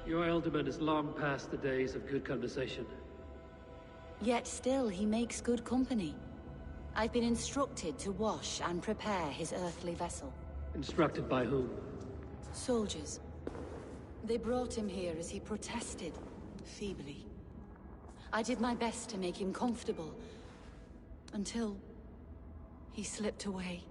Your Ealdorman is long past the days of good conversation. Yet still he makes good company. I've been instructed to wash and prepare his earthly vessel. Instructed by whom? Soldiers. They brought him here as he protested, feebly. I did my best to make him comfortable, until he slipped away.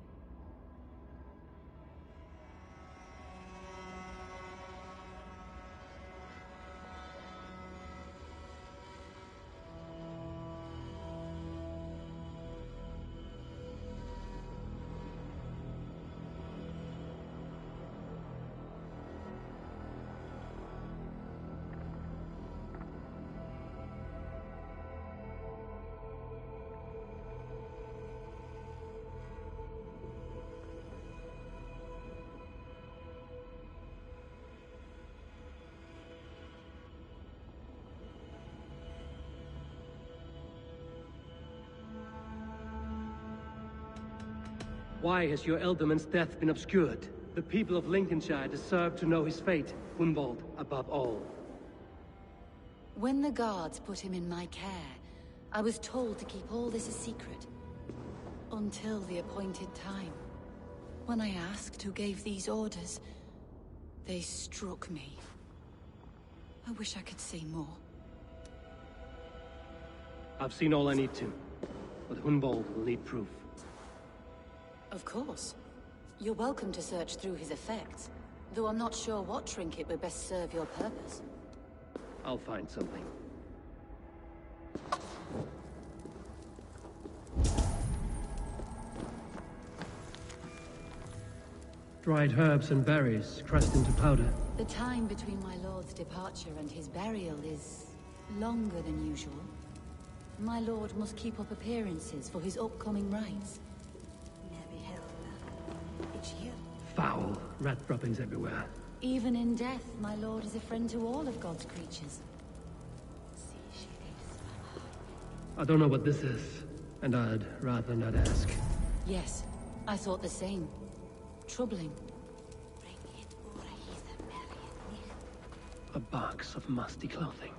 Why has your Ealdorman's death been obscured? The people of Lincolnshire deserve to know his fate, Hunwald above all. When the guards put him in my care, I was told to keep all this a secret. Until the appointed time. When I asked who gave these orders, they struck me. I wish I could say more. I've seen all I need to, but Hunwald will need proof. Of course. You're welcome to search through his effects, though I'm not sure what trinket would best serve your purpose. I'll find something. Dried herbs and berries crushed into powder. The time between my lord's departure and his burial is longer than usual. My lord must keep up appearances for his upcoming rites. Foul. Rat droppings everywhere. Even in death, my lord is a friend to all of God's creatures. I don't know what this is, and I'd rather not ask. Yes, I thought the same. Troubling. A box of musty clothing,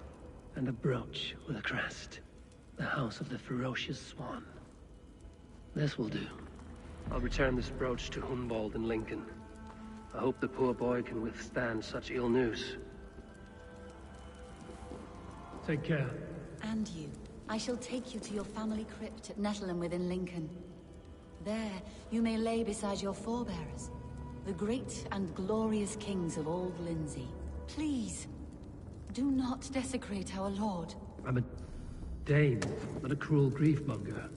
and a brooch with a crest. The house of the ferocious swan. This will do. I'll return this brooch to Hunwald in Lincoln. I hope the poor boy can withstand such ill news. Take care. And you. I shall take you to your family crypt at Nettleton within Lincoln. There, you may lay beside your forebearers, the great and glorious kings of Old Lindsey. Please, do not desecrate our lord. I'm a Dane, not a cruel grief-monger.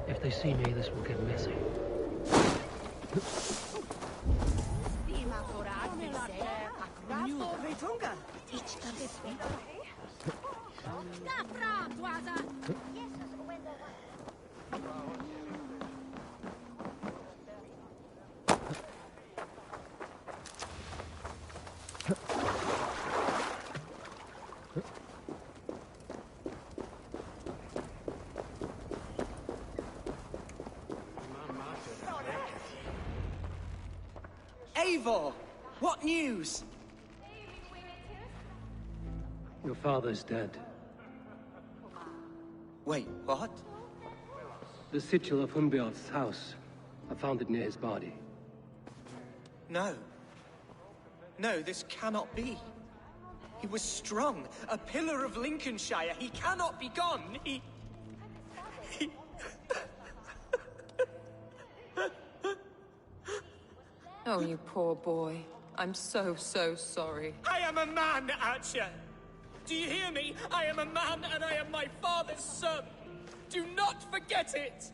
If they see me, this will get messy. Eivor! What news? Your father's dead. Wait, what? The sigil of Hunbeorth's house. I found it near his body. No. No, this cannot be. He was strong, a pillar of Lincolnshire. He cannot be gone. He... Oh, you poor boy. I'm so sorry. I am a man, Archer! Do you hear me? I am a man and I am my father's son! Do not forget it!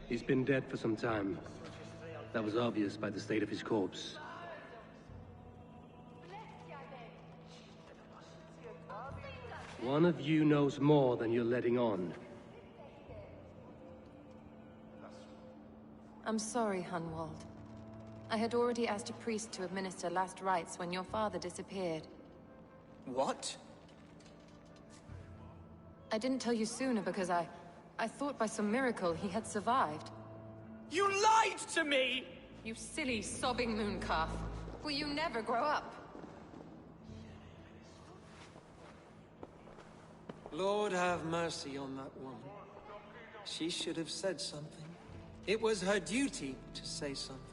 He's been dead for some time. That was obvious by the state of his corpse. One of you knows more than you're letting on. I'm sorry, Hunwald. I had already asked a priest to administer last rites when your father disappeared. What? I didn't tell you sooner because I thought by some miracle he had survived. You lied to me! You silly, sobbing mooncalf. Will you never grow up? Lord have mercy on that woman. She should have said something. It was her duty to say something.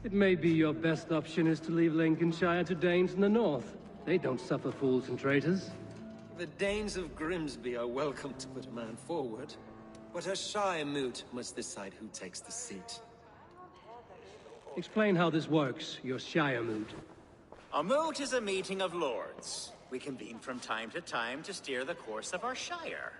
It may be your best option is to leave Lincolnshire to Danes in the north. They don't suffer fools and traitors. The Danes of Grimsby are welcome to put a man forward, but a Shire moot must decide who takes the seat. Explain how this works, your Shire moot. A moot is a meeting of lords. We convene from time to time to steer the course of our Shire.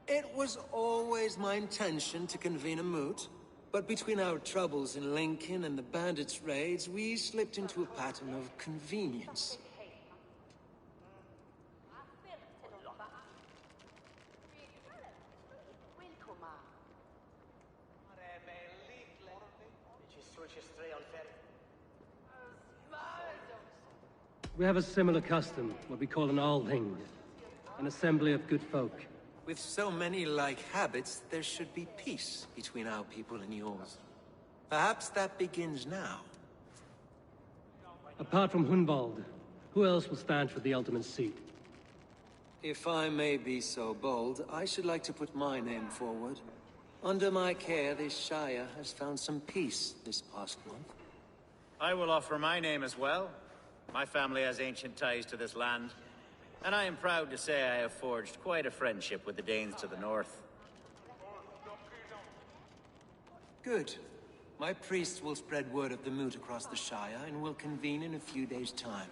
It was always my intention to convene a moot, but between our troubles in Lincoln and the bandits' raids, we slipped into a pattern of convenience. We have a similar custom, what we call an Althing, an assembly of good folk. With so many like habits, there should be peace between our people and yours. Perhaps that begins now. Apart from Hunwald, who else will stand for the ultimate seat? If I may be so bold, I should like to put my name forward. Under my care, this Shire has found some peace this past month. I will offer my name as well. My family has ancient ties to this land, and I am proud to say I have forged quite a friendship with the Danes to the north. Good. My priests will spread word of the moot across the Shire, and will convene in a few days' time.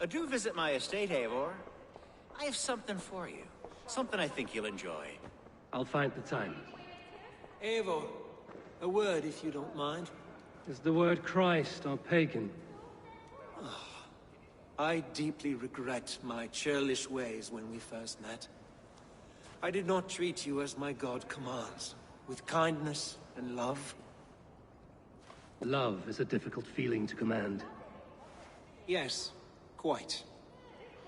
Do visit my estate, Eivor. I have something for you. Something I think you'll enjoy. I'll find the time. Eivor, a word if you don't mind. Is the word Christ or pagan? I deeply regret my churlish ways when we first met. I did not treat you as my god commands, with kindness and love. Love is a difficult feeling to command. Yes, quite.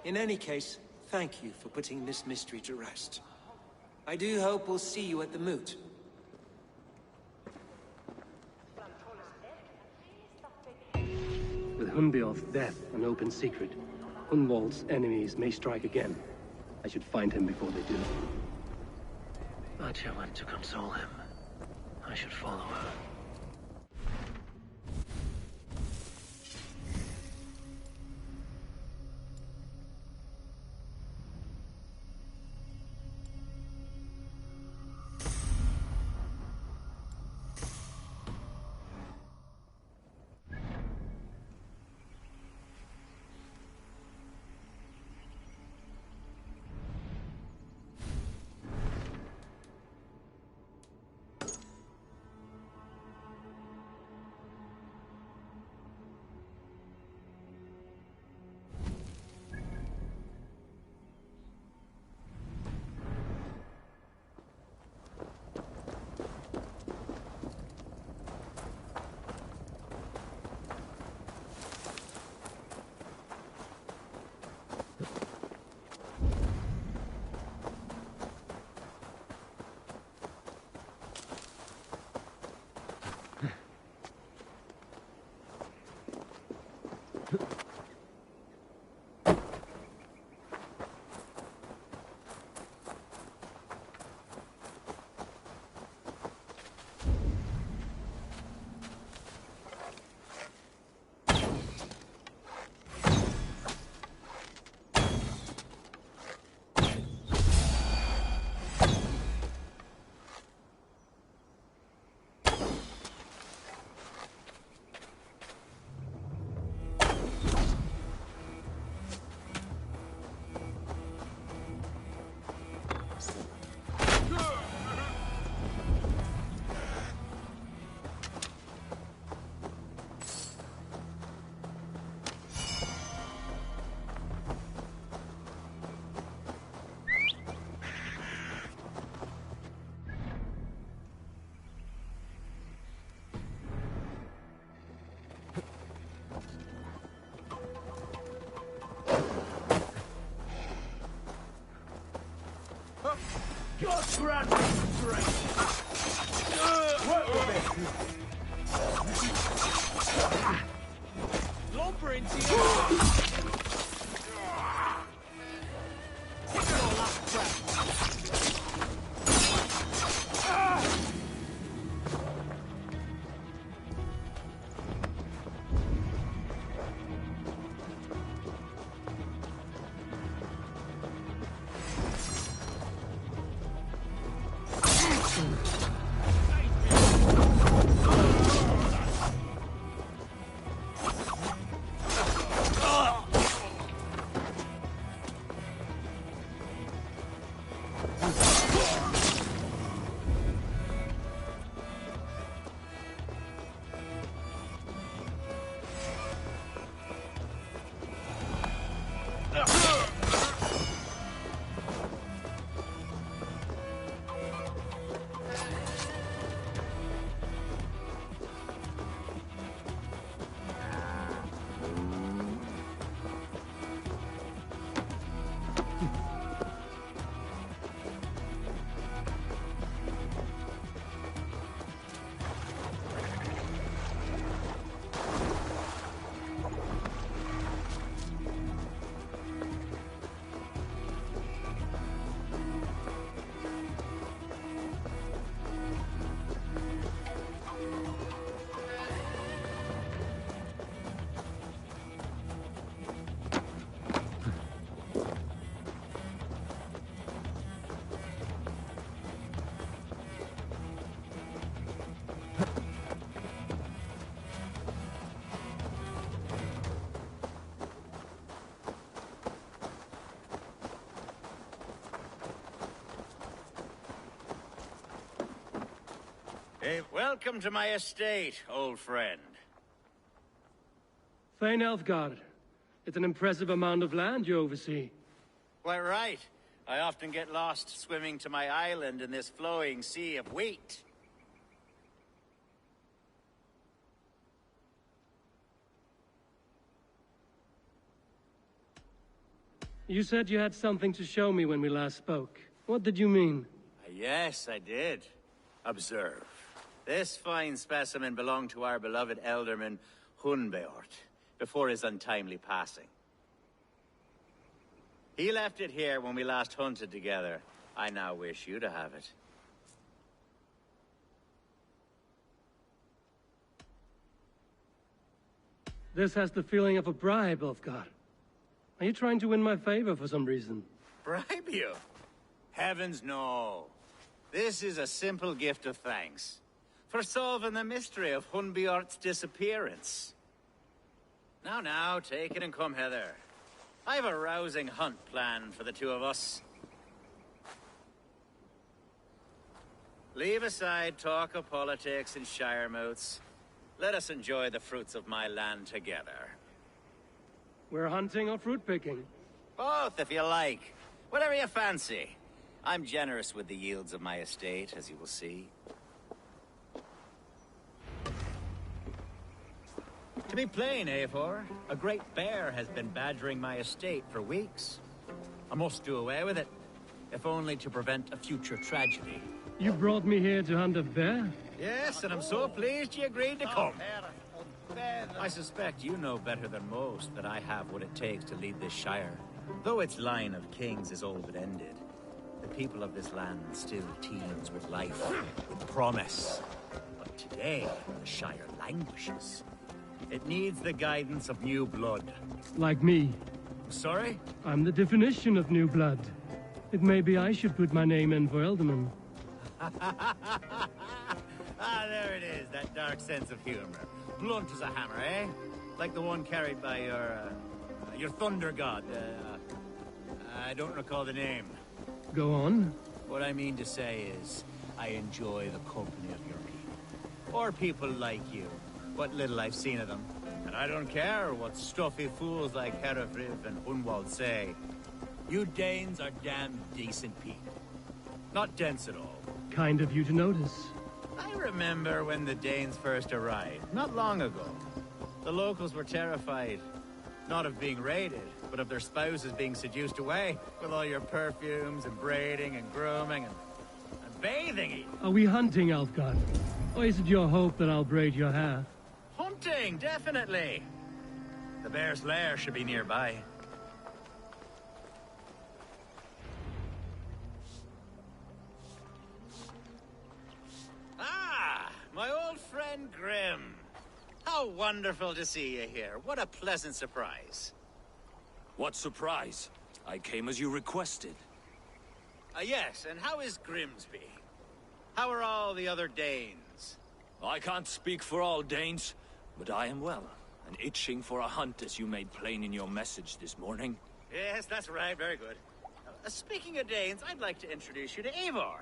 In any case, thank you for putting this mystery to rest. I do hope we'll see you at the moot. With Hunbeorth's death an open secret, Hunwald's enemies may strike again. I should find him before they do. Atya went to console him. I should follow her. Just grab me straight. What Lumber into you. Take your last breath. Hey, welcome to my estate, old friend. Thane Elfgard. It's an impressive amount of land you oversee. Quite right. I often get lost swimming to my island in this flowing sea of wheat. You said you had something to show me when we last spoke. What did you mean? Yes, I did. Observe. This fine specimen belonged to our beloved Elderman Hunbeort, before his untimely passing. He left it here when we last hunted together. I now wish you to have it. This has the feeling of a bribe, Ulfgar. Are you trying to win my favor for some reason? Bribe you? Heavens no. This is a simple gift of thanks for solving the mystery of Hunbeort's disappearance. Now, take it and come hither. I've a rousing hunt planned for the two of us. Leave aside talk of politics and shire moats. Let us enjoy the fruits of my land together. We're hunting or fruit picking? Both, if you like. Whatever you fancy. I'm generous with the yields of my estate, as you will see. To be plain, Eivor, a great bear has been badgering my estate for weeks. I must do away with it, if only to prevent a future tragedy. You brought me here to hunt a bear? Yes, and I'm so pleased you agreed to come. I suspect you know better than most that I have what it takes to lead this shire. Though its line of kings is all but ended, the people of this land still teems with life, with promise. But today, the shire languishes. It needs the guidance of new blood. Like me. Sorry? I'm the definition of new blood. It may be I should put my name in for Elderman. There it is, that dark sense of humor. Blunt as a hammer, eh? Like the one carried by your thunder god. I don't recall the name. Go on. What I mean to say is, I enjoy the company of your people. Or people like you. What little I've seen of them. And I don't care what stuffy fools like Herefriv and Hunwald say. You Danes are damn decent people. Not dense at all. Kind of you to notice. I remember when the Danes first arrived, not long ago. The locals were terrified, not of being raided, but of their spouses being seduced away, with all your perfumes and braiding and grooming and bathing even. Are we hunting, Alfgard? Or is it your hope that I'll braid your hair? Hunting, definitely. The bear's lair should be nearby. My old friend Grim. How wonderful to see you here. What a pleasant surprise. What surprise? I came as you requested. Yes, and how is Grimsby? How are all the other Danes? I can't speak for all Danes, but I am well, and itching for a hunt as you made plain in your message this morning. Yes, that's right. Very good. Speaking of Danes, I'd like to introduce you to Eivor.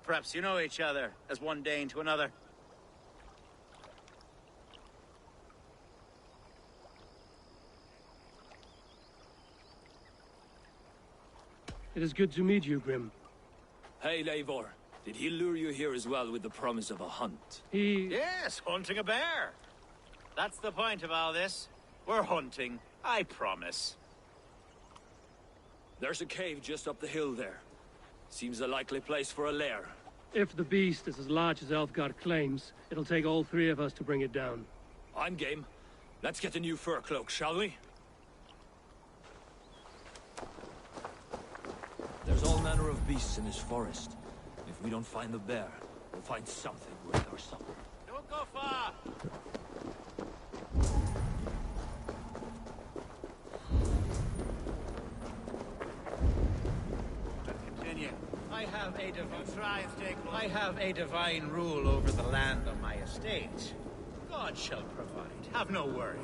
Perhaps you know each other, as one Dane to another. It is good to meet you, Grim. Hey, Eivor. Did he lure you here as well with the promise of a hunt? Yes, hunting a bear. That's the point of all this. We're hunting, I promise. There's a cave just up the hill there. Seems a likely place for a lair. If the beast is as large as Elfgard claims, it'll take all three of us to bring it down. I'm game. Let's get a new fur cloak, shall we? There's all manner of beasts in this forest. If we don't find the bear, we'll find something worth our supper. Don't go far! Continue. I have a divine rule over the land on my estate. God shall provide. Have no worry.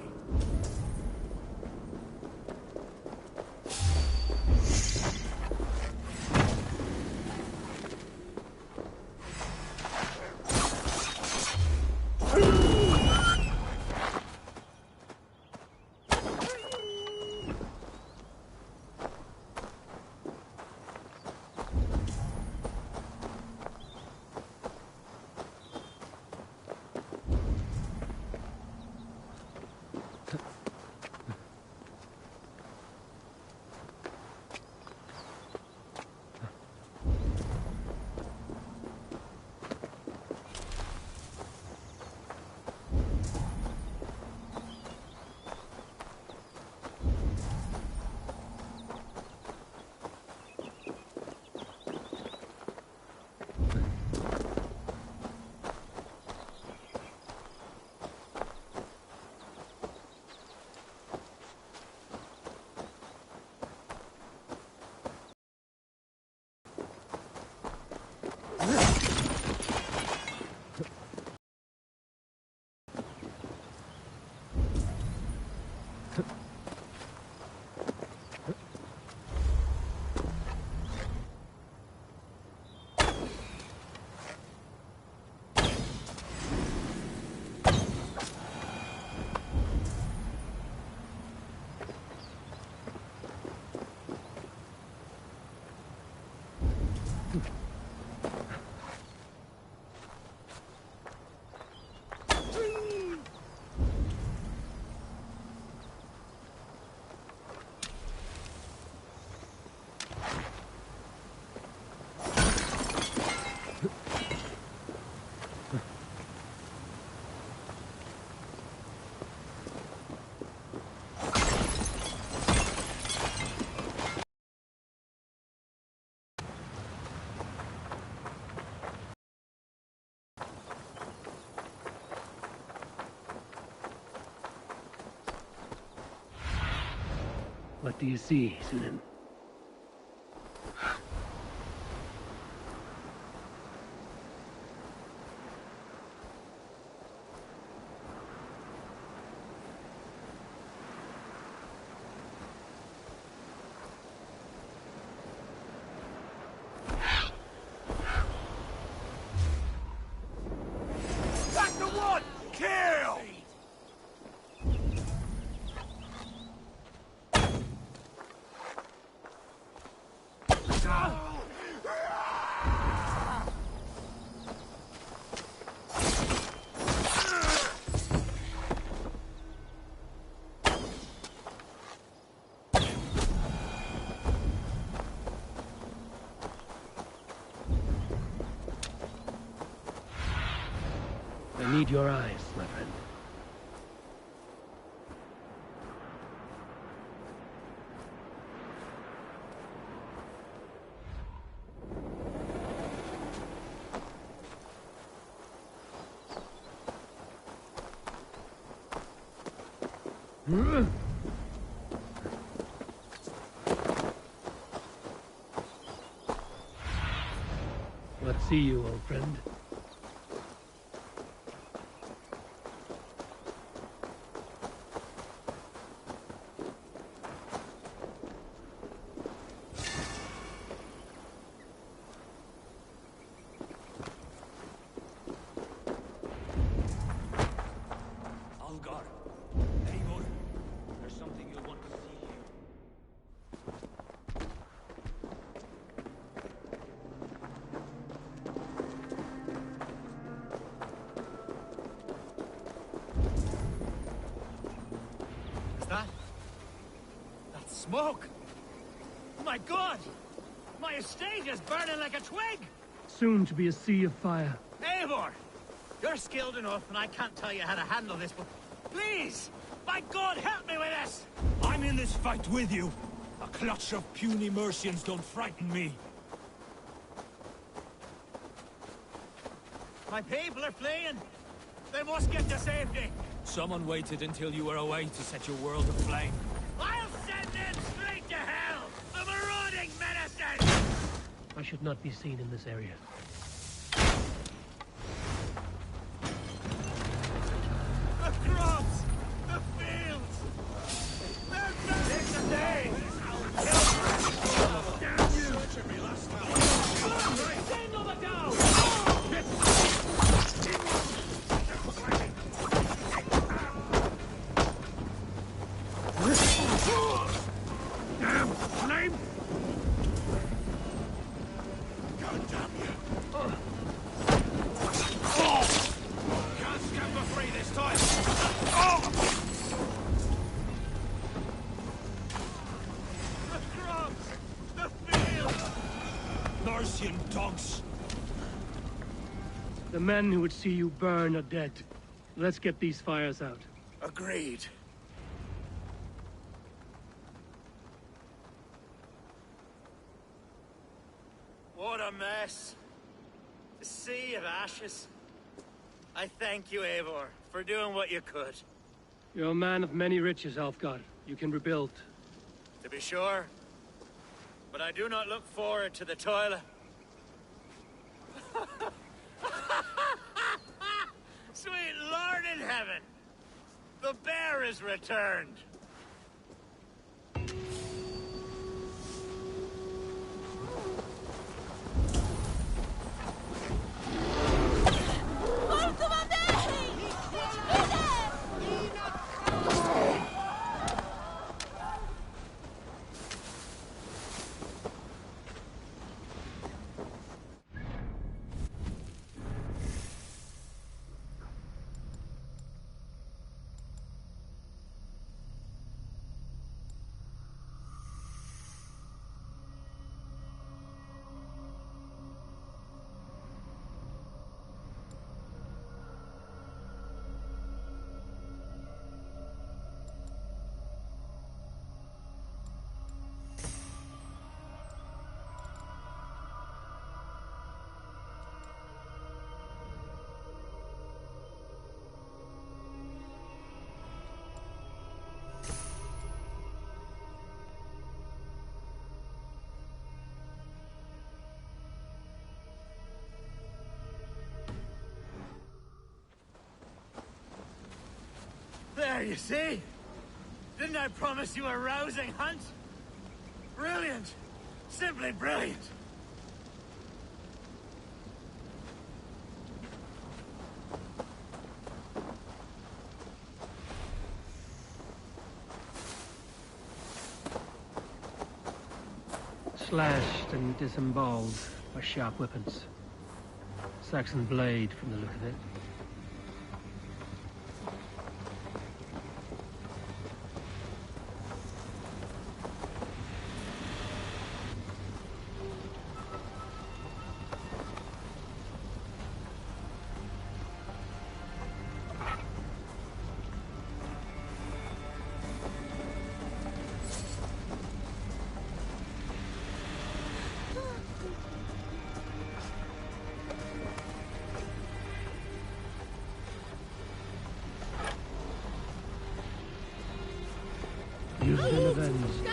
What do you see, Sunan? Back to one! Kill! I need your eyes, my friend. What see you, old friend? Algar. Eivor. There's something you'll want to see here. Is that? That's smoke! Oh my god! My estate is burning like a twig! Soon to be a sea of fire. Eivor! You're skilled enough, and I can't tell you how to handle this, but please! My god, help me with this! I'm in this fight with you. A clutch of puny Mercians don't frighten me. My people are fleeing! They must get to safety! Someone waited until you were away to set your world aflame. I'll send them straight to hell! The marauding menaces! I should not be seen in this area. The crops! The fields! They're burning today! Damn you! Searching me last time! Send over down! Damn flame! God damn you! Can't scamper free this time! The crops! The fields! Mercian dogs! The men who would see you burn are dead. Let's get these fires out. Agreed. What a mess. A sea of ashes. I thank you, Eivor, for doing what you could. You're a man of many riches, Alfgar. You can rebuild. To be sure. But I do not look forward to the toil. Sweet Lord in heaven! The bear is returned! There, you see? Didn't I promise you a rousing hunt? Brilliant! Simply brilliant! Slashed and disemboweled by sharp weapons. Saxon blade from the look of it. You've been avenged.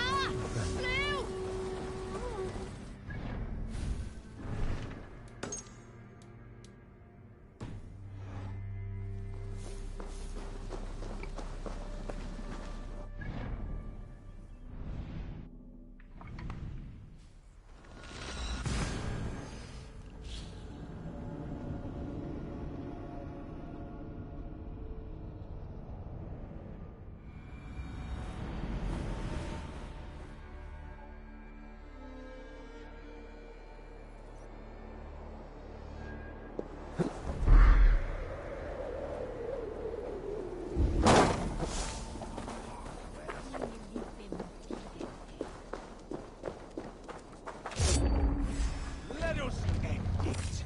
Let us end it.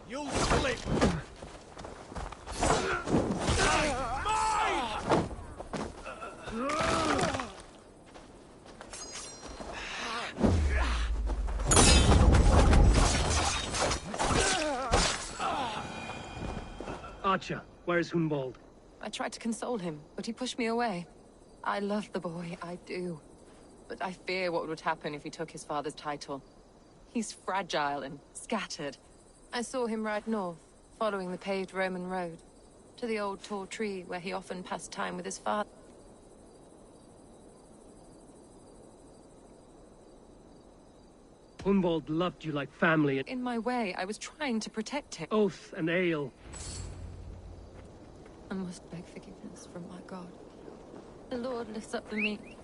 You'll slip. Archer, where is Hunwald? I tried to console him, but he pushed me away. I love the boy, I do. But I fear what would happen if he took his father's title. He's fragile and scattered. I saw him ride north, following the paved Roman road, to the old tall tree where he often passed time with his father. Hunwald loved you like family. In my way, I was trying to protect him. Oath and ale. I must beg forgiveness from my God. The Lord lifts up the meek.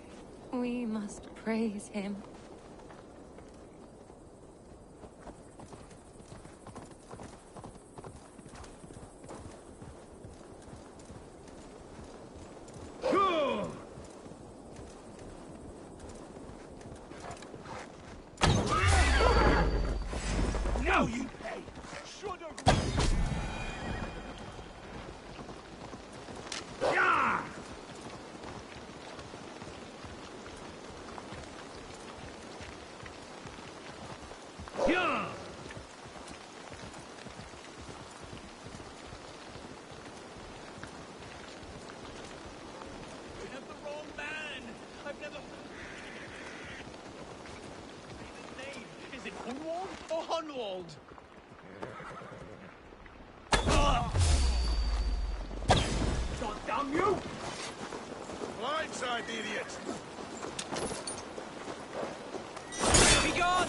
We must praise him. Now you pay! Should have... Yeah! Yeah! You have the wrong man! I've never... Say his name. Is it Hunwald or Hunwald? God damn you! Blindside, idiot! Be gone!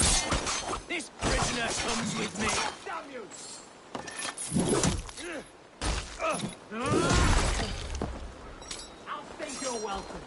This prisoner comes with me. Damn you! I'll think you're welcome.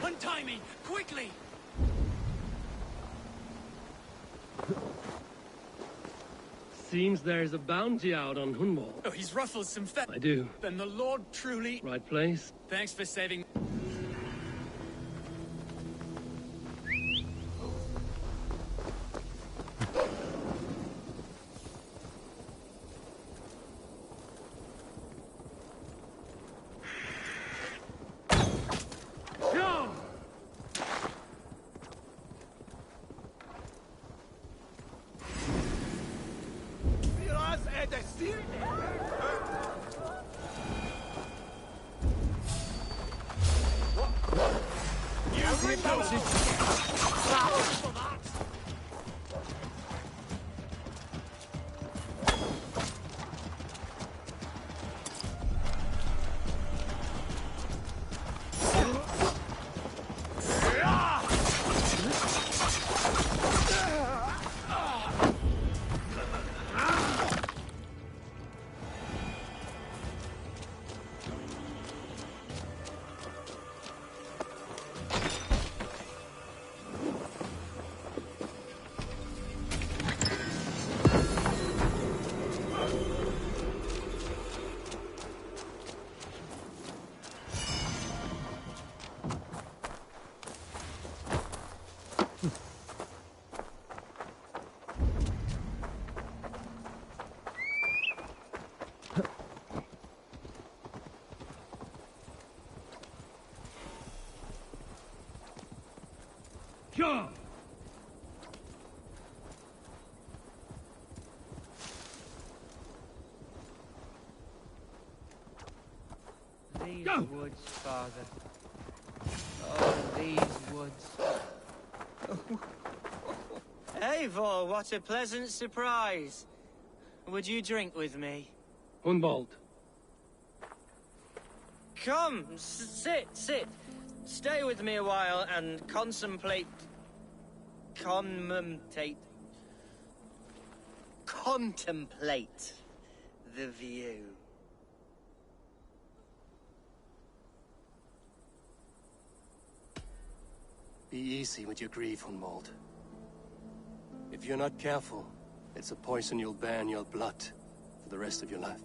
Untie me, quickly! Seems there's a bounty out on Hunwald. Oh, he's ruffled some I do. Then the Lord truly... Right place? Thanks for saving... Sure. These Go. woods, Father. Oh, these woods. Eivor, what a pleasant surprise. Would you drink with me? Hunwald. Come, sit. Stay with me a while and contemplate the view. Be easy with your grief, Hunwald. If you're not careful, it's a poison you'll bear in your blood for the rest of your life.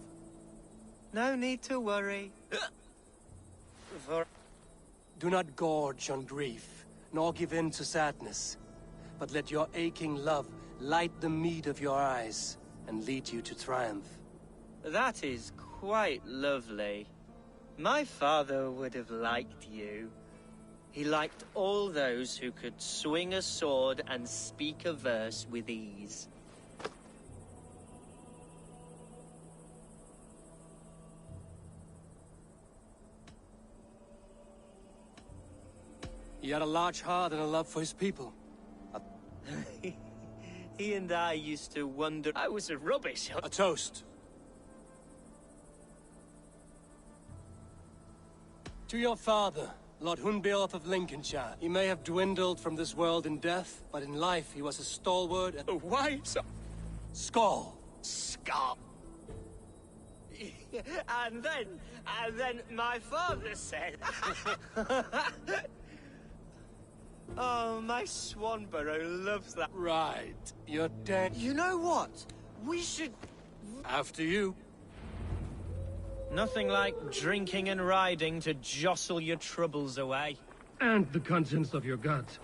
No need to worry. Do not gorge on grief, nor give in to sadness, but let your aching love light the mead of your eyes and lead you to triumph. That is quite lovely. My father would have liked you. He liked all those who could swing a sword and speak a verse with ease. He had a large heart and a love for his people. He and I used to wonder I was a rubbish. A toast. To your father, Lord Hunbeorth of Lincolnshire. He may have dwindled from this world in death, but in life he was a stalwart and... Why so? Skull. Skull. And then my father said... Oh, my Swanborough loves that. Right. You're dead. You know what? We should... After you. Nothing like drinking and riding to jostle your troubles away. And the contents of your gut.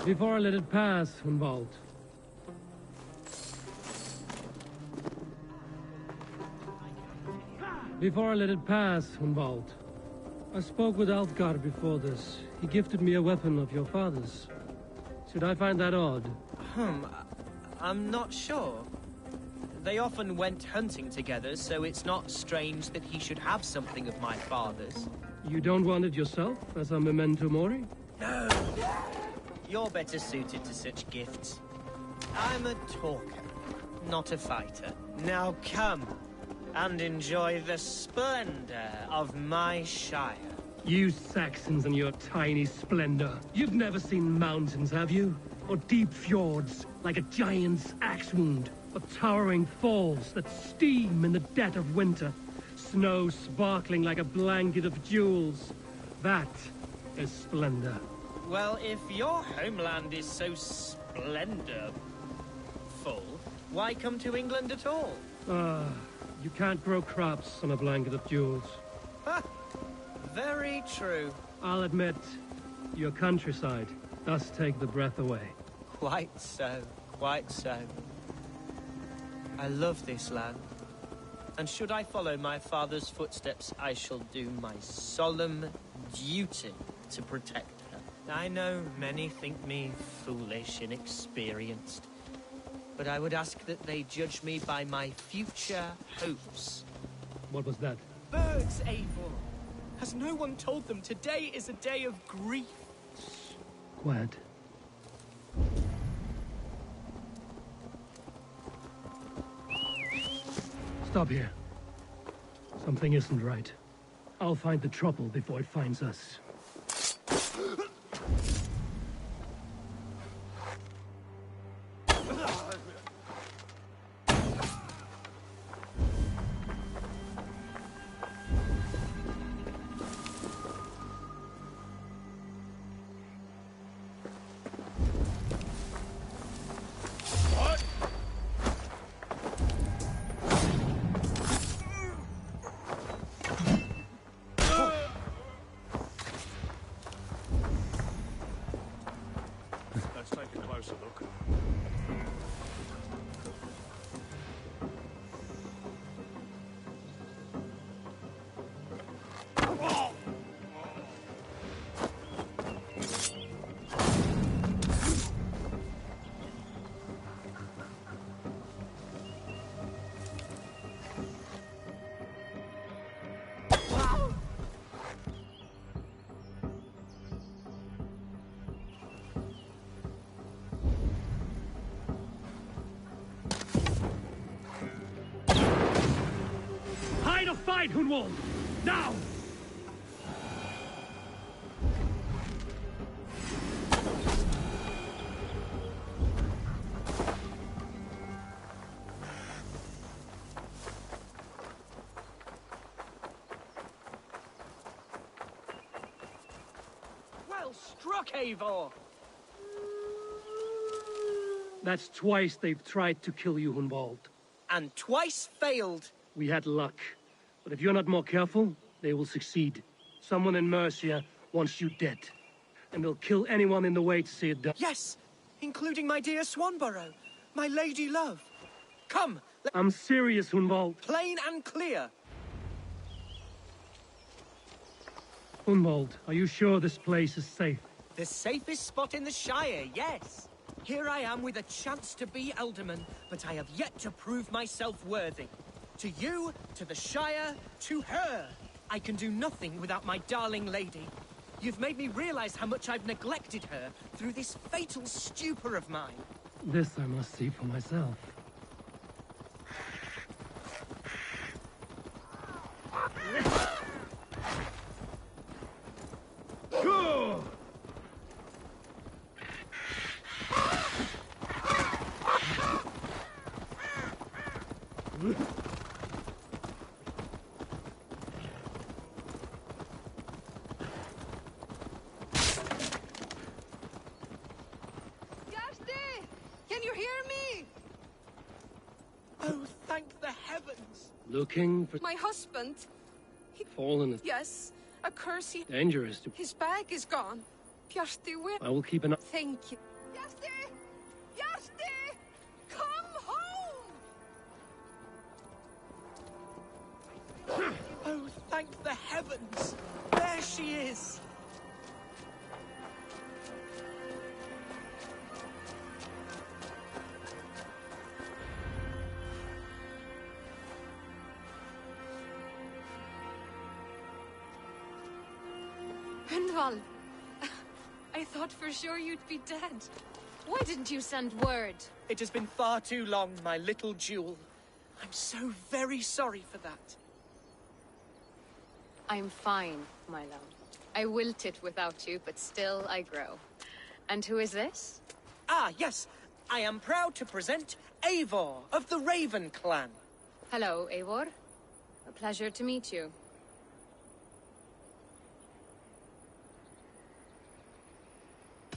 Before I let it pass, Hunwald. Before I let it pass, Hunwald. I spoke with Alfgar before this. He gifted me a weapon of your father's. Should I find that odd? I'm not sure. They often went hunting together, so it's not strange that he should have something of my father's. You don't want it yourself, as a memento mori? No! You're better suited to such gifts. I'm a talker, not a fighter. Now come, and enjoy the splendor of my shire. You Saxons and your tiny splendor. You've never seen mountains, have you? Or deep fjords, like a giant's axe wound. Or towering falls that steam in the dead of winter. Snow sparkling like a blanket of jewels. That is splendor. Well, if your homeland is so splendorful, why come to England at all? You can't grow crops on a blanket of jewels. Ha! Very true. I'll admit, your countryside does take the breath away. Quite so, quite so. I love this land. And should I follow my father's footsteps, I shall do my solemn duty to protect her. I know many think me foolish, inexperienced, but I would ask that they judge me by my future hopes What was that? Birds, Eivor. Has no one told them today is a day of grief? Quiet. Stop here. Something isn't right. I'll find the trouble before it finds us. Let's take a closer look. Hide or fight, Hunwald! Now! Well struck, Eivor! That's twice they've tried to kill you, Hunwald. And twice failed. We had luck. But if you're not more careful, they will succeed. Someone in Mercia wants you dead. And they'll kill anyone in the way to see it done. Yes, including my dear Swanborough, my lady love. Come, I'm serious, Hunwald. plain and clear. Hunwald, are you sure this place is safe? The safest spot in the Shire, yes. Here I am with a chance to be Alderman, but I have yet to prove myself worthy. To you, to the Shire, to her. I can do nothing without my darling lady. You've made me realize how much I've neglected her through this fatal stupor of mine. This I must see for myself. Can you hear me? Oh, thank the heavens! Looking for My husband. fallen. Yes, a curse. Dangerous to... His bag is gone. Kjersti, where? I will keep an eye... Thank you. Kjersti! Kjersti! Come home! Oh, thank the heavens! There she is! Hunwald, I thought for sure you'd be dead. Why didn't you send word? It has been far too long, my little jewel. I'm so very sorry for that. I'm fine, my love. I wilted without you, but still I grow. And who is this? Ah, yes. I am proud to present Eivor of the Raven clan. Hello, Eivor. A pleasure to meet you.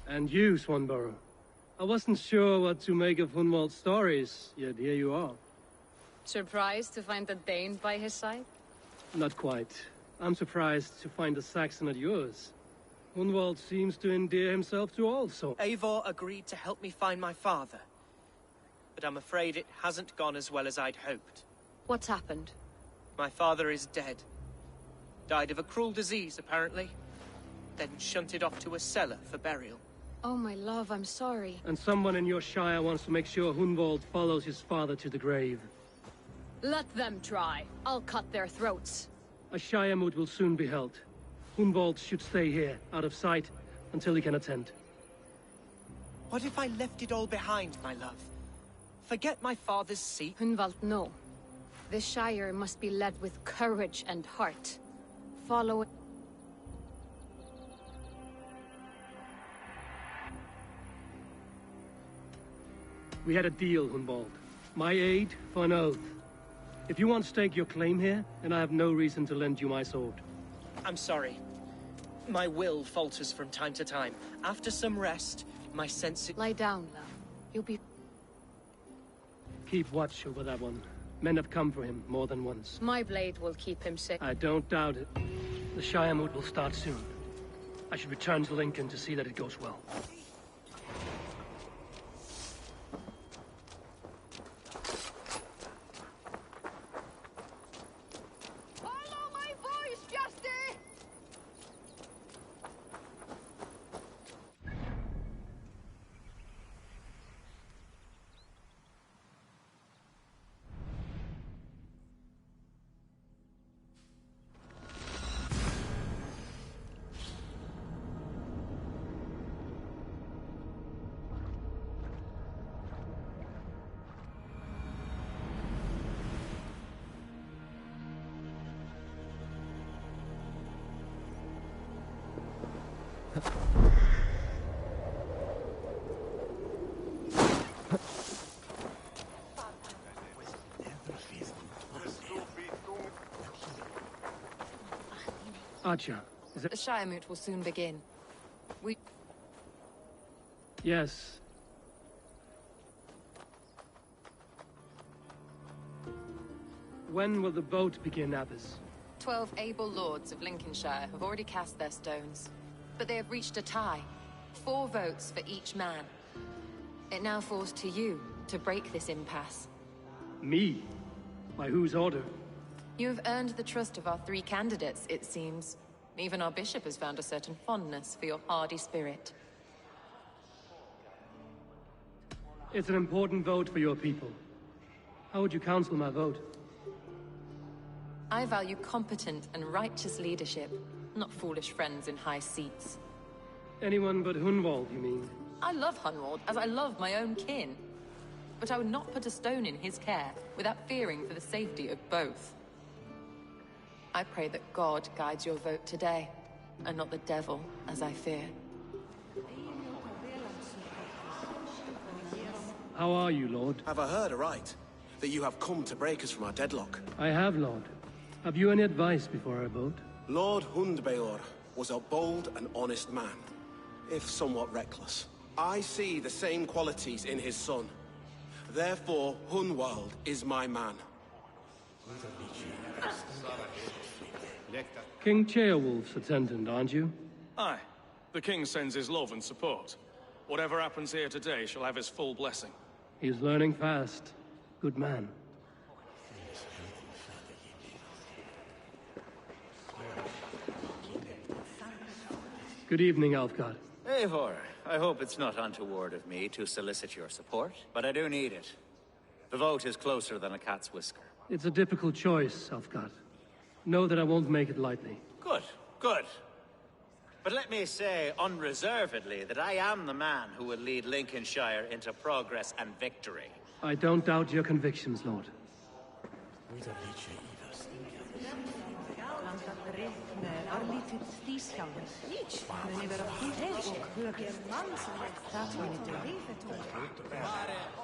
And you, Swanborough. I wasn't sure what to make of Hunwald's stories, yet here you are. Surprised to find a Dane by his side? Not quite. I'm surprised to find a Saxon at yours. Hunwald seems to endear himself to all, so... Eivor agreed to help me find my father. But I'm afraid it hasn't gone as well as I'd hoped. What's happened? My father is dead. Died of a cruel disease, apparently. Then shunted off to a cellar for burial. Oh, my love, I'm sorry. And someone in your shire wants to make sure Hunwald follows his father to the grave. Let them try. I'll cut their throats. A Shire moot will soon be held. Hunwald should stay here, out of sight, until he can attend. What if I left it all behind, my love? Forget my father's seat? Hunwald, no. The Shire must be led with courage and heart. Follow... We had a deal, Hunwald. My aid for an oath. If you want to stake your claim here, then I have no reason to lend you my sword. I'm sorry. My will falters from time to time. After some rest, my senses... Lie down, love. You'll be... Keep watch over that one. Men have come for him more than once. My blade will keep him safe. I don't doubt it. The Shire moot will start soon. I should return to Lincoln to see that it goes well. Archer, is it... The Shire moot will soon begin. Yes. When will the vote begin, Abbess? 12 able lords of Lincolnshire have already cast their stones. But they have reached a tie. 4 votes for each man. It now falls to you to break this impasse. Me? By whose order? You have earned the trust of our 3 candidates, it seems. Even our bishop has found a certain fondness for your hardy spirit. It's an important vote for your people. How would you counsel my vote? I value competent and righteous leadership, not foolish friends in high seats. Anyone but Hunwald, you mean? I love Hunwald, as I love my own kin. But I would not put a stone in his care without fearing for the safety of both. I pray that God guides your vote today, and not the devil, as I fear. How are you, Lord? Have I heard aright? That you have come to break us from our deadlock? I have, Lord. Have you any advice before I vote? Lord Hundbeor was a bold and honest man, if somewhat reckless. I see the same qualities in his son. Therefore, Hunwald is my man. King Ceolwulf's attendant, aren't you? Aye. The king sends his love and support. Whatever happens here today shall have his full blessing. He's learning fast. Good man. Good evening, Alfgard. Eivor, I hope it's not untoward of me to solicit your support, but I do need it. The vote is closer than a cat's whisker. It's a difficult choice, Alfgard. Know that I won't make it lightly. Good, good. But let me say unreservedly that I am the man who will lead Lincolnshire into progress and victory. I don't doubt your convictions, Lord.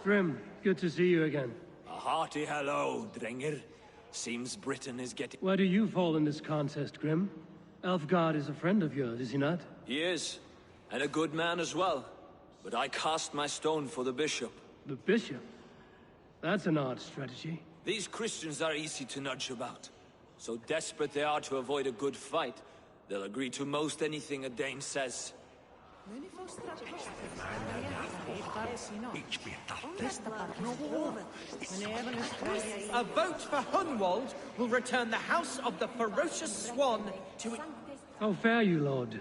Grim, good to see you again. A hearty hello, Drenger. Seems Britain is getting... Where do you fall in this contest, Grim? Elfgard is a friend of yours, is he not? He is, and a good man as well. But I cast my stone for the bishop. The bishop? That's an odd strategy. These Christians are easy to nudge about. So desperate they are to avoid a good fight, they'll agree to most anything a Dane says. A vote for Hunwald will return the House of the Ferocious Swan to it. How fare you, Lord?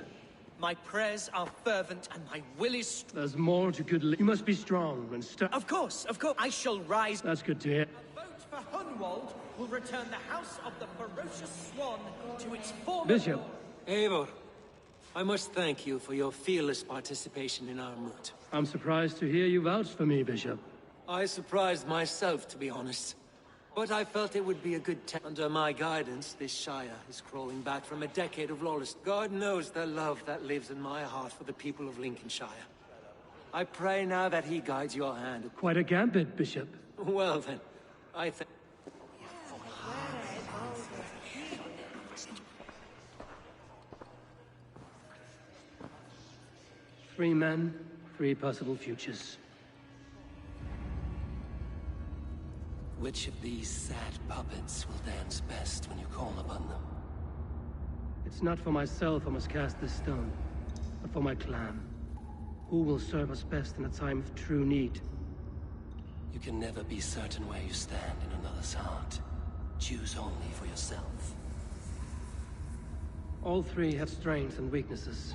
My prayers are fervent and my will is... There's more to good... You must be strong and Of course, I shall rise... That's good to hear. A vote for Hunwald Hunwald will return the House of the Ferocious Swan to its former... Bishop. Eivor, I must thank you for your fearless participation in our moot. I'm surprised to hear you vouch for me, Bishop. I surprised myself, to be honest. But I felt it would be a good test. Under my guidance, this Shire is crawling back from a decade of lawless. God knows the love that lives in my heart for the people of Lincolnshire. I pray now that he guides your hand. Quite a gambit, Bishop. Well then, I think... Three men, three possible futures. Which of these sad puppets will dance best when you call upon them? It's not for myself I must cast this stone, but for my clan. Who will serve us best in a time of true need? You can never be certain where you stand in another's heart. Choose only for yourself. All three have strengths and weaknesses.